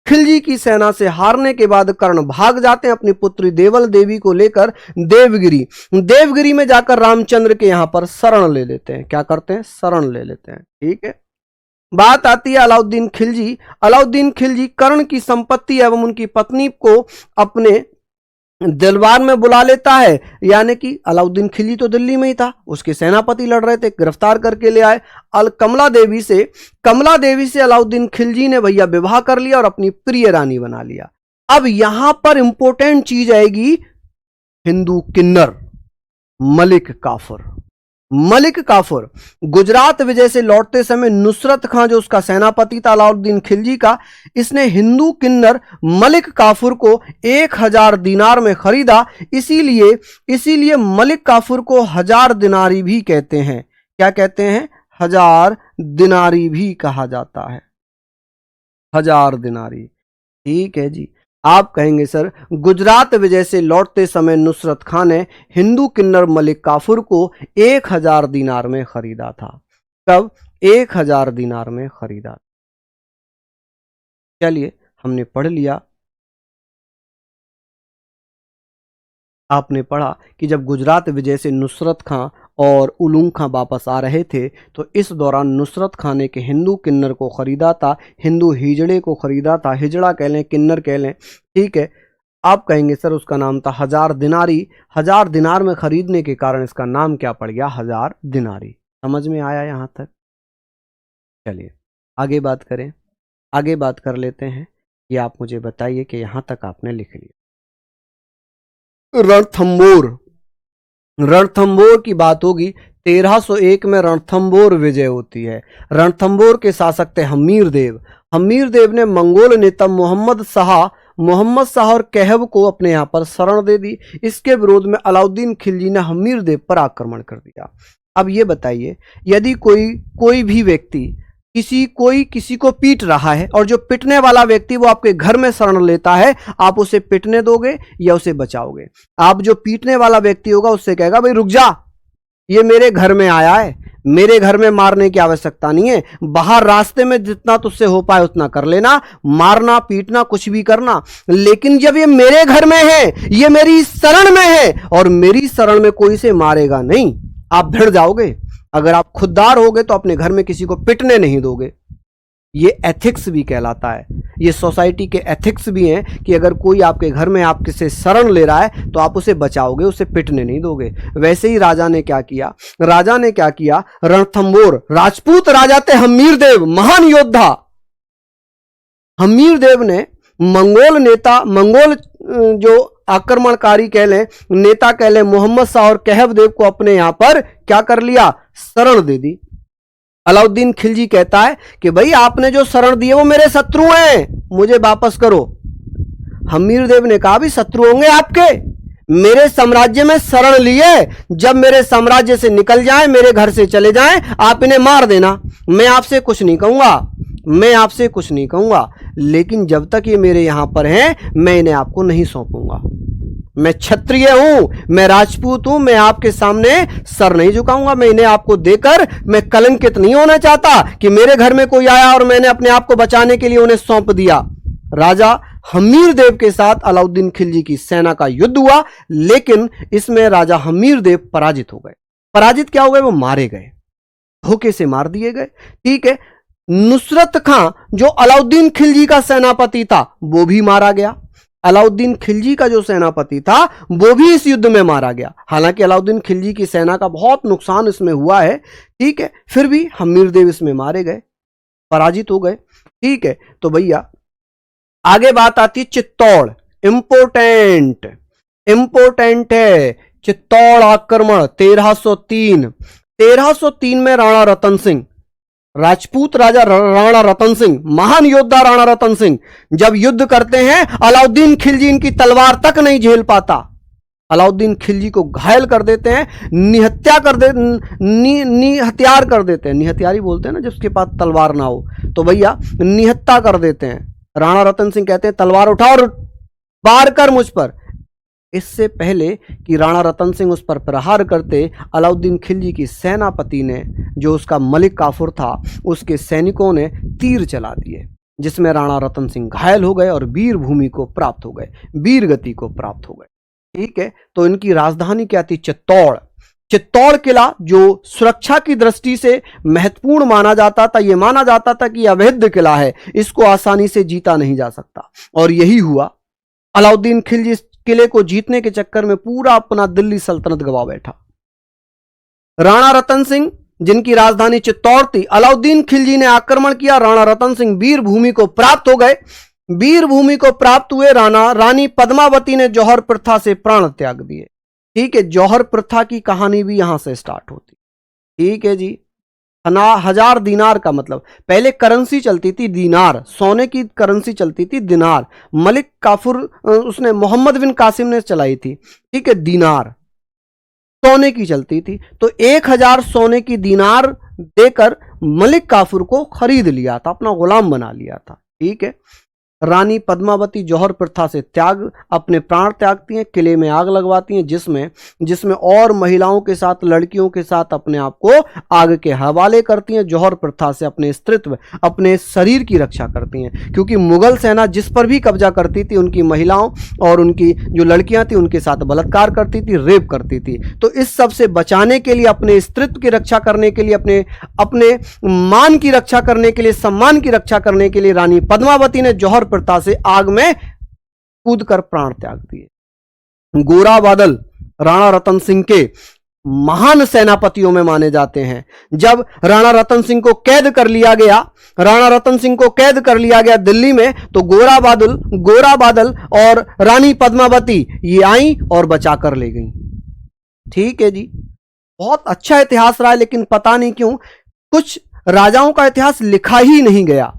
खिलजी की सेना से हारने के बाद कर्ण भाग जाते हैं अपनी पुत्री देवल देवी को लेकर देवगिरी में जाकर रामचंद्र के यहां पर शरण ले लेते हैं। क्या करते हैं? शरण ले लेते हैं। ठीक है। बात आती है अलाउद्दीन खिलजी कर्ण की संपत्ति एवं उनकी पत्नी को अपने दिलवार में बुला लेता है, यानी कि अलाउद्दीन खिलजी तो दिल्ली में ही था, उसके सेनापति लड़ रहे थे, गिरफ्तार करके ले आए कमला देवी से अलाउद्दीन खिलजी ने भैया विवाह कर लिया और अपनी प्रिय रानी बना लिया। अब यहां पर इंपॉर्टेंट चीज आएगी, हिंदू किन्नर मलिक काफूर गुजरात विजय से लौटते समय नुसरत खां जो उसका सेनापति था अलाउद्दीन खिलजी का, इसने हिंदू किन्नर मलिक काफूर को 1000 दिनार में खरीदा। इसीलिए मलिक काफूर को 1000 दिनारी भी कहते हैं। क्या कहते हैं? 1000 दिनारी भी कहा जाता है। 1000 दिनारी। ठीक है जी। आप कहेंगे सर, गुजरात विजय से लौटते समय नुसरत खां ने हिंदू किन्नर मलिक काफूर को 1000 दिनार में खरीदा था। कब? 1000 दिनार में खरीदा। चलिए, हमने पढ़ लिया। आपने पढ़ा कि जब गुजरात विजय से नुसरत खां और उलूग खां वापस आ रहे थे तो इस दौरान नुसरत खां ने के हिंदू किन्नर को खरीदा था, हिंदू हिजड़े को खरीदा था। हिजड़ा कह लें, किन्नर कह लें, ठीक है। आप कहेंगे सर उसका नाम था 1000 दिनारी। 1000 दिनार में खरीदने के कारण इसका नाम क्या पड़ गया? 1000 दिनारी। समझ में आया यहां तक? चलिए आगे बात करें। आगे बात कर लेते हैं। ये आप मुझे बताइए कि यहां तक आपने लिख लिया। रणथंबोर की बात होगी। 1301 में रणथंबोर विजय होती है। रणथंबोर के शासक थे हमीर देव ने मंगोल नेता मोहम्मद शाह और कहब को अपने यहां पर शरण दे दी। इसके विरोध में अलाउद्दीन खिलजी ने हमीर देव पर आक्रमण कर दिया। अब ये बताइए, यदि कोई भी व्यक्ति किसी को पीट रहा है और जो पिटने वाला व्यक्ति वो आपके घर में शरण लेता है, आप उसे पिटने दोगे या उसे बचाओगे? आप जो पीटने वाला व्यक्ति होगा उससे कहेगा भाई रुक जा, ये मेरे घर में आया है, मेरे घर में मारने की आवश्यकता नहीं है, बाहर रास्ते में जितना तुझसे हो पाए उतना कर लेना, मारना पीटना कुछ भी करना, लेकिन जब ये मेरे घर में है, ये मेरी शरण में है और मेरी शरण में कोई इसे मारेगा नहीं, आप भिड़ जाओगे। अगर आप खुददार होगे तो अपने घर में किसी को पिटने नहीं दोगे। ये एथिक्स भी कहलाता है। ये सोसाइटी के एथिक्स भी हैं कि अगर कोई आपके घर में आपके से शरण ले रहा है तो आप उसे बचाओगे, उसे पिटने नहीं दोगे। वैसे ही राजा ने क्या किया? रणथंबोर, राजपूत राजा थे हमीर देव, महान योद्धा। हमीर देव ने मंगोल जो आक्रमणकारी कह लें, नेता कह लें, मोहम्मद शाह और कहब देव को अपने यहां पर क्या कर लिया? शरण दे दी। अलाउद्दीन खिलजी कहता है कि भाई आपने जो शरण दी है वो मेरे शत्रु हैं, मुझे वापस करो। हमीर देव ने कहा भी शत्रु होंगे आपके, मेरे साम्राज्य में शरण लिए, जब मेरे साम्राज्य से निकल जाएं, मेरे घर से चले जाएं, आप इन्हें मार देना, मैं आपसे कुछ नहीं कहूंगा, लेकिन जब तक ये मेरे यहां पर हैं मैं इन्हें आपको नहीं सौंपूंगा। मैं क्षत्रिय हूं, मैं राजपूत हूं, मैं आपके सामने सर नहीं झुकाऊंगा, मैं इन्हें आपको देकर मैं कलंकित नहीं होना चाहता कि मेरे घर में कोई आया और मैंने अपने आप को बचाने के लिए उन्हें सौंप दिया। राजा हमीर देव के साथ अलाउद्दीन खिलजी की सेना का युद्ध हुआ, लेकिन इसमें राजा हमीर देव पराजित हो गए। पराजित क्या हो गए? वो मारे गए, धोखे से मार दिए गए। ठीक है। नुसरत खां जो अलाउद्दीन खिलजी का सेनापति था वो भी मारा गया। अलाउद्दीन खिलजी का जो सेनापति था वो भी इस युद्ध में मारा गया। हालांकि अलाउद्दीन खिलजी की सेना का बहुत नुकसान इसमें हुआ है, ठीक है, फिर भी हमीर देव इसमें मारे गए, पराजित हो गए। ठीक है। तो भैया आगे बात आती है चित्तौड़। इंपोर्टेंट है चित्तौड़ आक्रमण 1303 में राणा रतन सिंह, राजपूत राजा राणा रतन सिंह, महान योद्धा राणा रतन सिंह जब युद्ध करते हैं, अलाउद्दीन खिलजी इनकी तलवार तक नहीं झेल पाता, अलाउद्दीन खिलजी को घायल कर देते हैं, निहत्यार कर देते हैं। निहत्यारी बोलते हैं ना जिसके पास तलवार ना हो, तो भैया निहत्ता कर देते हैं। राणा रतन सिंह कहते हैं तलवार उठा और वार कर मुझ पर। इससे पहले कि राणा रतन सिंह उस पर प्रहार करते, अलाउद्दीन खिलजी की सेनापति ने, जो उसका मलिक काफूर था, उसके सैनिकों ने तीर चला दिए, जिसमें राणा रतन सिंह घायल हो गए और वीर भूमि को प्राप्त हो गए, वीर गति को प्राप्त हो गए। ठीक है। तो इनकी राजधानी क्या थी? चित्तौड़। चित्तौड़ किला जो सुरक्षा की दृष्टि से महत्वपूर्ण माना जाता था, यह माना जाता था कि अवैध किला है, इसको आसानी से जीता नहीं जा सकता, और यही हुआ। अलाउद्दीन खिलजी किले को जीतने के चक्कर में पूरा अपना दिल्ली सल्तनत गवा बैठा। राणा रतन सिंह, जिनकी राजधानी चित्तौड़ थी, अलाउद्दीन खिलजी ने आक्रमण किया। राणा रतन सिंह वीर भूमि को प्राप्त हो गए। वीर भूमि को प्राप्त हुए रानी पद्मावती ने जौहर प्रथा से प्राण त्याग दिए। ठीक है, जौहर प्रथा की कहानी भी यहां से स्टार्ट होती। ठीक है जी। 1000 दीनार का मतलब, पहले करेंसी चलती थी दीनार, सोने की करेंसी चलती थी दिनार। मलिक काफूर उसने मोहम्मद बिन कासिम ने चलाई थी। ठीक है, दीनार सोने की चलती थी, तो 1000 सोने की दीनार देकर मलिक काफूर को खरीद लिया था, अपना गुलाम बना लिया था। ठीक है, रानी पद्मावती जौहर प्रथा से अपने प्राण त्यागती हैं, किले में आग लगवाती हैं, जिसमें और महिलाओं के साथ, लड़कियों के साथ अपने आप को आग के हवाले करती हैं। जौहर प्रथा से अपने स्त्रीत्व, अपने शरीर की रक्षा करती हैं, क्योंकि मुगल सेना जिस पर भी कब्जा करती थी, उनकी महिलाओं और उनकी जो लड़कियां थी उनके साथ बलात्कार करती थी, रेप करती थी। तो इस सब से बचाने के लिए, अपने स्त्रीत्व की रक्षा करने के लिए, अपने मान की रक्षा करने के लिए, सम्मान की रक्षा करने के लिए रानी पद्मावती ने जौहर प्रथा से आग में कूदकर प्राण त्याग दिए। गोरा बादल राणा रतन सिंह के महान सेनापतियों में माने जाते हैं। जब राणा रतन सिंह को कैद कर लिया गया दिल्ली में, तो गोरा बादल और रानी पद्मावती ये आई और बचाकर ले गई। ठीक है जी, बहुत अच्छा इतिहास रहा है, लेकिन पता नहीं क्यों कुछ राजाओं का इतिहास लिखा ही नहीं गया,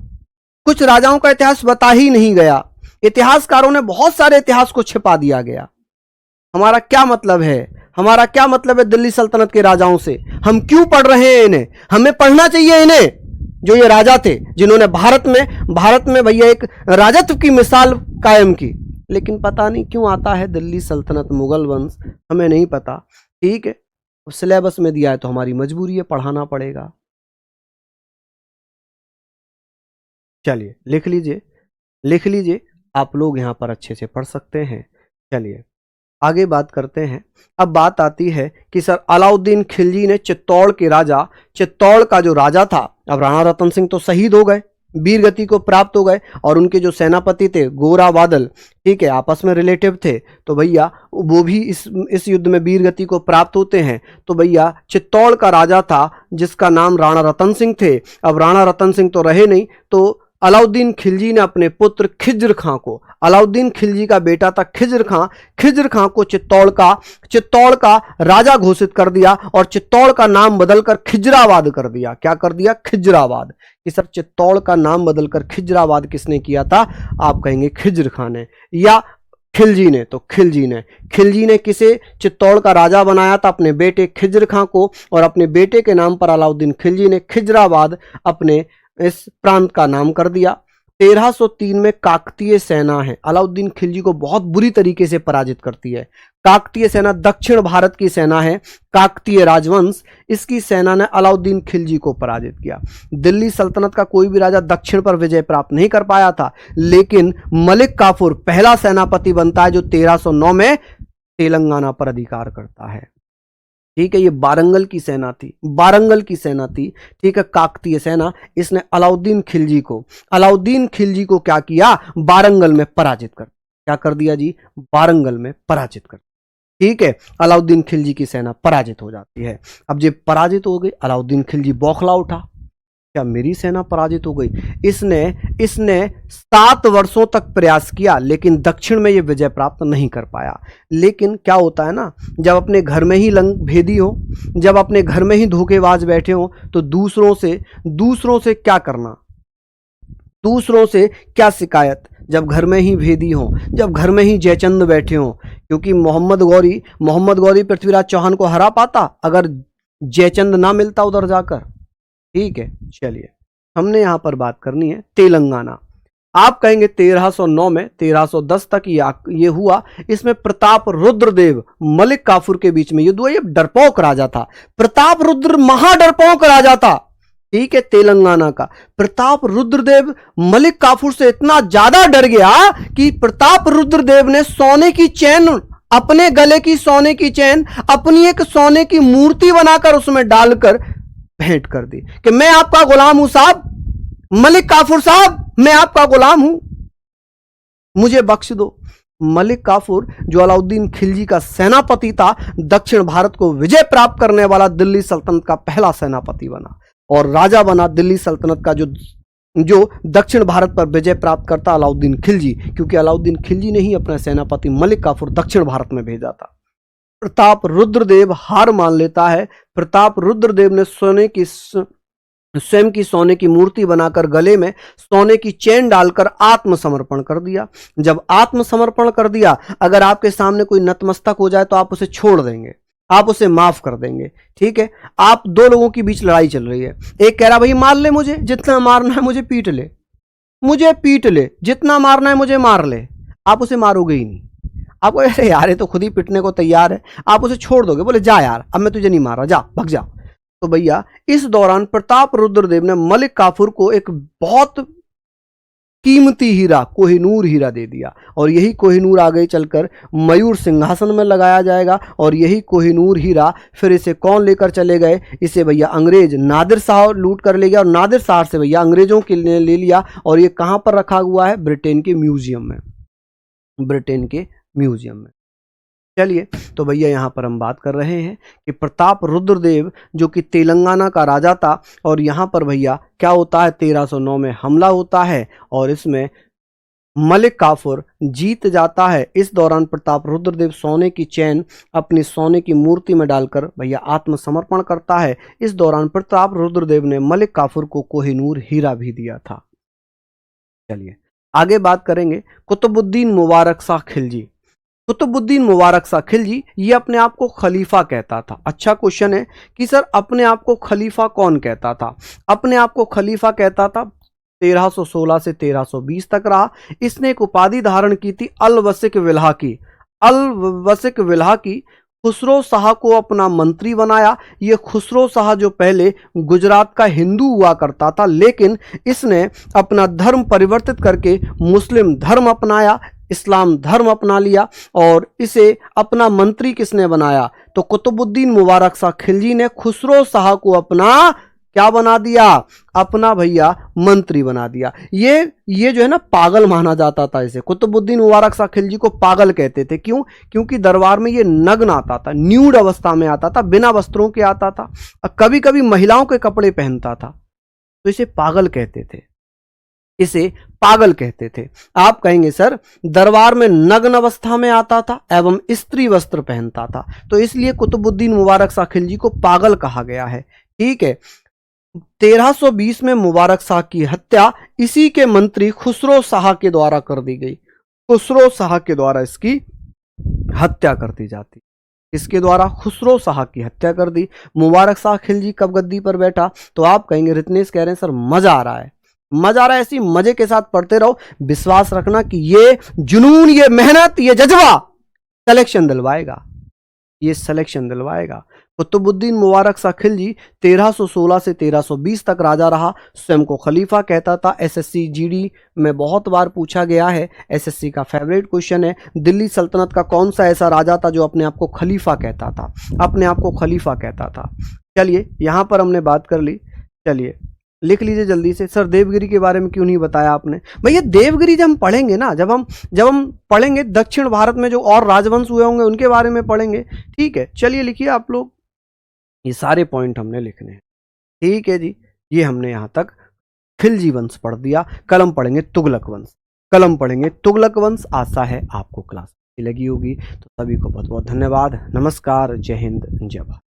कुछ राजाओं का इतिहास बता ही नहीं गया। इतिहासकारों ने बहुत सारे इतिहास को छिपा दिया गया। हमारा क्या मतलब है दिल्ली सल्तनत के राजाओं से? हम क्यों पढ़ रहे हैं इन्हें? हमें पढ़ना चाहिए इन्हें, जो ये राजा थे, जिन्होंने भारत में भैया एक राजत्व की मिसाल कायम की। लेकिन पता नहीं क्यों आता है दिल्ली सल्तनत, मुगल वंश, हमें नहीं पता। ठीक है, सिलेबस में दिया है तो हमारी मजबूरी है, पढ़ाना पड़ेगा। चलिए लिख लीजिए, आप लोग यहां पर अच्छे से पढ़ सकते हैं। चलिए आगे बात करते हैं। अब बात आती है कि सर अलाउद्दीन खिलजी ने चित्तौड़ का जो राजा था, अब राणा रतन सिंह तो शहीद हो गए, वीर गति को प्राप्त हो गए, और उनके जो सेनापति थे गोरा बादल, ठीक है, आपस में रिलेटिव थे, तो भैया वो भी इस युद्ध में वीर गति को प्राप्त होते हैं। तो भैया चित्तौड़ का राजा था जिसका नाम राणा रतन सिंह थे। अब राणा रतन सिंह तो रहे नहीं, तो अलाउद्दीन खिलजी ने अपने पुत्र खिज्र खां को, अलाउद्दीन खिलजी का बेटा था खिज्र खां को चित्तौड़ का राजा घोषित कर दिया, और चित्तौड़ का नाम बदलकर खिजराबाद कर दिया। क्या कर दिया? खिजराबाद। कि सर चित्तौड़ का नाम बदलकर खिजराबाद किसने किया था? आप कहेंगे खिज्र खां ने या खिलजी ने। तो खिलजी ने किसे चित्तौड़ का राजा बनाया था? अपने बेटे खिज्र खां को, और अपने बेटे के नाम पर अलाउद्दीन खिलजी ने खिजराबाद अपने इस प्रांत का नाम कर दिया। 1303 में काकतीय सेना है, अलाउद्दीन खिलजी को बहुत बुरी तरीके से पराजित करती है। काकतीय सेना दक्षिण भारत की सेना है, काकतीय राजवंश, इसकी सेना ने अलाउद्दीन खिलजी को पराजित किया। दिल्ली सल्तनत का कोई भी राजा दक्षिण पर विजय प्राप्त नहीं कर पाया था, लेकिन मलिक काफूर पहला सेनापति बनता है जो 1309 में तेलंगाना पर अधिकार करता है। ठीक है, ये बारंगल की सेना थी। ठीक है, काकतीय सेना, इसने अलाउद्दीन खिलजी को क्या किया? बारंगल में पराजित कर, क्या कर दिया जी? बारंगल में पराजित कर। ठीक है, अलाउद्दीन खिलजी की सेना पराजित हो जाती है। अब जब पराजित हो गई, अलाउद्दीन खिलजी बौखला उठा, क्या मेरी सेना पराजित हो गई? इसने 7 वर्षों तक प्रयास किया, लेकिन दक्षिण में यह विजय प्राप्त नहीं कर पाया। लेकिन क्या होता है ना, जब अपने घर में ही लंग भेदी हो, जब अपने घर में ही धोखेबाज बैठे हो, तो दूसरों से क्या करना, दूसरों से क्या शिकायत? जब घर में ही भेदी हो, जब घर में ही जयचंद बैठे हो, क्योंकि मोहम्मद गौरी पृथ्वीराज चौहान को हरा पाता अगर जयचंद ना मिलता उधर जाकर। ठीक है, चलिए हमने यहां पर बात करनी है तेलंगाना। आप कहेंगे 1309 में 1310 तक ये हुआ। इसमें प्रताप रुद्रदेव मलिक काफूर के बीच में युद्ध हुआ। ये डरपोक राजा था, प्रताप रुद्र महाडरपोक राजा था। ठीक है, तेलंगाना का प्रताप रुद्रदेव मलिक काफूर से इतना ज्यादा डर गया कि प्रताप रुद्रदेव ने सोने की चैन, अपने गले की सोने की चैन अपनी एक सोने की मूर्ति बनाकर उसमें डालकर भेंट कर दी कि मैं आपका गुलाम हूं साहब, मलिक काफूर साहब, मैं आपका गुलाम हूं, मुझे बख्श दो। मलिक काफूर जो अलाउद्दीन खिलजी का सेनापति था, दक्षिण भारत को विजय प्राप्त करने वाला दिल्ली सल्तनत का पहला सेनापति बना और राजा बना दिल्ली सल्तनत का जो दक्षिण भारत पर विजय प्राप्त करता अलाउद्दीन खिलजी, क्योंकि अलाउद्दीन खिलजी ने ही अपना सेनापति मलिक काफूर दक्षिण भारत में भेजा था। प्रताप रुद्रदेव हार मान लेता है। प्रताप रुद्रदेव ने स्वयं की सोने की मूर्ति बनाकर गले में सोने की चेन डालकर आत्मसमर्पण कर दिया। जब आत्मसमर्पण कर दिया, अगर आपके सामने कोई नतमस्तक हो जाए तो आप उसे छोड़ देंगे, आप उसे माफ कर देंगे, ठीक है। आप दो लोगों के बीच लड़ाई चल रही है, एक कह रहा भाई मार ले मुझे, जितना मारना है मुझे पीट ले, मुझे पीट ले, जितना मारना है मुझे मार ले। आप उसे मारोगे ही नहीं, आपको अरे यार ये तो खुद ही पिटने को तैयार है, आप उसे छोड़ दोगे, बोले जा यार अब मैं तुझे नहीं मार रहा, जा भग जा। तो भैया इस दौरान प्रताप रुद्रदेव ने मलिक काफूर को एक बहुत कीमती हीरा, कोहिनूर हीरा दे दिया और यही कोहिनूर आगे चलकर मयूर सिंहासन में लगाया जाएगा। और यही कोहिनूर हीरा फिर इसे कौन लेकर चले गए, इसे भैया अंग्रेज नादिर शाह लूट कर ले गया और नादिर शाह से भैया अंग्रेजों के लिए ले लिया और ये कहां पर रखा हुआ है, ब्रिटेन के म्यूजियम में, ब्रिटेन के म्यूजियम में। चलिए तो भैया यहां पर हम बात कर रहे हैं कि प्रताप रुद्रदेव जो कि तेलंगाना का राजा था और यहां पर भैया क्या होता है, 1309 में हमला होता है और इसमें मलिक काफूर जीत जाता है। इस दौरान प्रताप रुद्रदेव सोने की चैन अपनी सोने की मूर्ति में डालकर भैया आत्मसमर्पण करता है। इस दौरान प्रताप रुद्रदेव ने मलिक काफूर को कोहिनूर हीरा भी दिया था। चलिए आगे बात करेंगे कुतुबुद्दीन मुबारक शाह खिलजी। कुतुबुद्दीन मुबारक शाह खिलजी ये अपने आप को खलीफा कहता था। अच्छा क्वेश्चन है कि सर अपने आप को खलीफा कौन कहता था? अपने आप को खलीफा कहता था 1316 से 1320 तक रहा। इसने एक उपाधि धारण की थी अल वसिक विल्हा की। अल वसिक विल्हा की खुसरो शाह को अपना मंत्री बनाया। ये खुसरो शाह जो पहले गुजरात का हिंदू हुआ करता था, लेकिन इसने अपना धर्म परिवर्तित करके मुस्लिम धर्म अपनाया, इस्लाम धर्म अपना लिया और इसे अपना मंत्री किसने बनाया? तो कुतुबुद्दीन मुबारक शाह खिलजी ने खुसरो शाह को अपना क्या बना दिया? अपना भैया मंत्री बना दिया। ये जो है ना पागल माना जाता था इसे। कुतुबुद्दीन मुबारक शाह खिलजी को पागल कहते थे। क्यों? क्योंकि दरबार में ये नग्न आता था, न्यूड अवस्था में आता था, बिना वस्त्रों के आता था, कभी कभी महिलाओं के कपड़े पहनता था, तो इसे पागल कहते थे, इसे पागल कहते थे। आप कहेंगे सर दरबार में नग्न अवस्था में आता था एवं स्त्री वस्त्र पहनता था, तो इसलिए कुतुबुद्दीन मुबारक शाह खिलजी को पागल कहा गया है। ठीक है। 1320 में मुबारक शाह की हत्या इसी के मंत्री खुसरो शाह के द्वारा कर दी गई। खुसरो शाह के द्वारा इसकी हत्या कर दी जाती। इसके द्वारा खुसरो शाह की हत्या कर दी। मुबारक शाह खिलजी कब गद्दी पर बैठा? तो आप कहेंगे रितनेश कह रहे हैं सर मजा आ रहा है, मजा आ रहा है, ऐसी मजे के साथ पढ़ते रहो। विश्वास रखना कि ये जुनून, ये मेहनत, ये जज्बा सिलेक्शन दिलवाएगा, ये सिलेक्शन दिलवाएगा। कुतुबुद्दीन मुबारक शाह खिलजी 1316 से 1320 तक राजा रहा। स्वयं को खलीफा कहता था। एसएससी जीडी में बहुत बार पूछा गया है, एसएससी का फेवरेट क्वेश्चन है। दिल्ली सल्तनत का कौन सा ऐसा राजा था जो अपने आप को खलीफा कहता था? अपने आप को खलीफा कहता था। चलिए यहां पर हमने बात कर ली। चलिए लिख लीजिए जल्दी से। सर देवगिरी के बारे में क्यों नहीं बताया आपने? भैया देवगिरी जब हम पढ़ेंगे ना, जब हम पढ़ेंगे दक्षिण भारत में जो और राजवंश हुए होंगे उनके बारे में पढ़ेंगे। ठीक है, चलिए लिखिए आप लोग, ये सारे पॉइंट हमने लिखने हैं। ठीक है जी, ये हमने यहां तक खिलजी वंश पढ़ दिया। कलम पढ़ेंगे तुगलक वंश, कलम पढ़ेंगे तुगलक वंश। आशा है आपको क्लास अच्छी लगी होगी। तो सभी को बहुत बहुत धन्यवाद। नमस्कार, जय हिंद, जय भारत।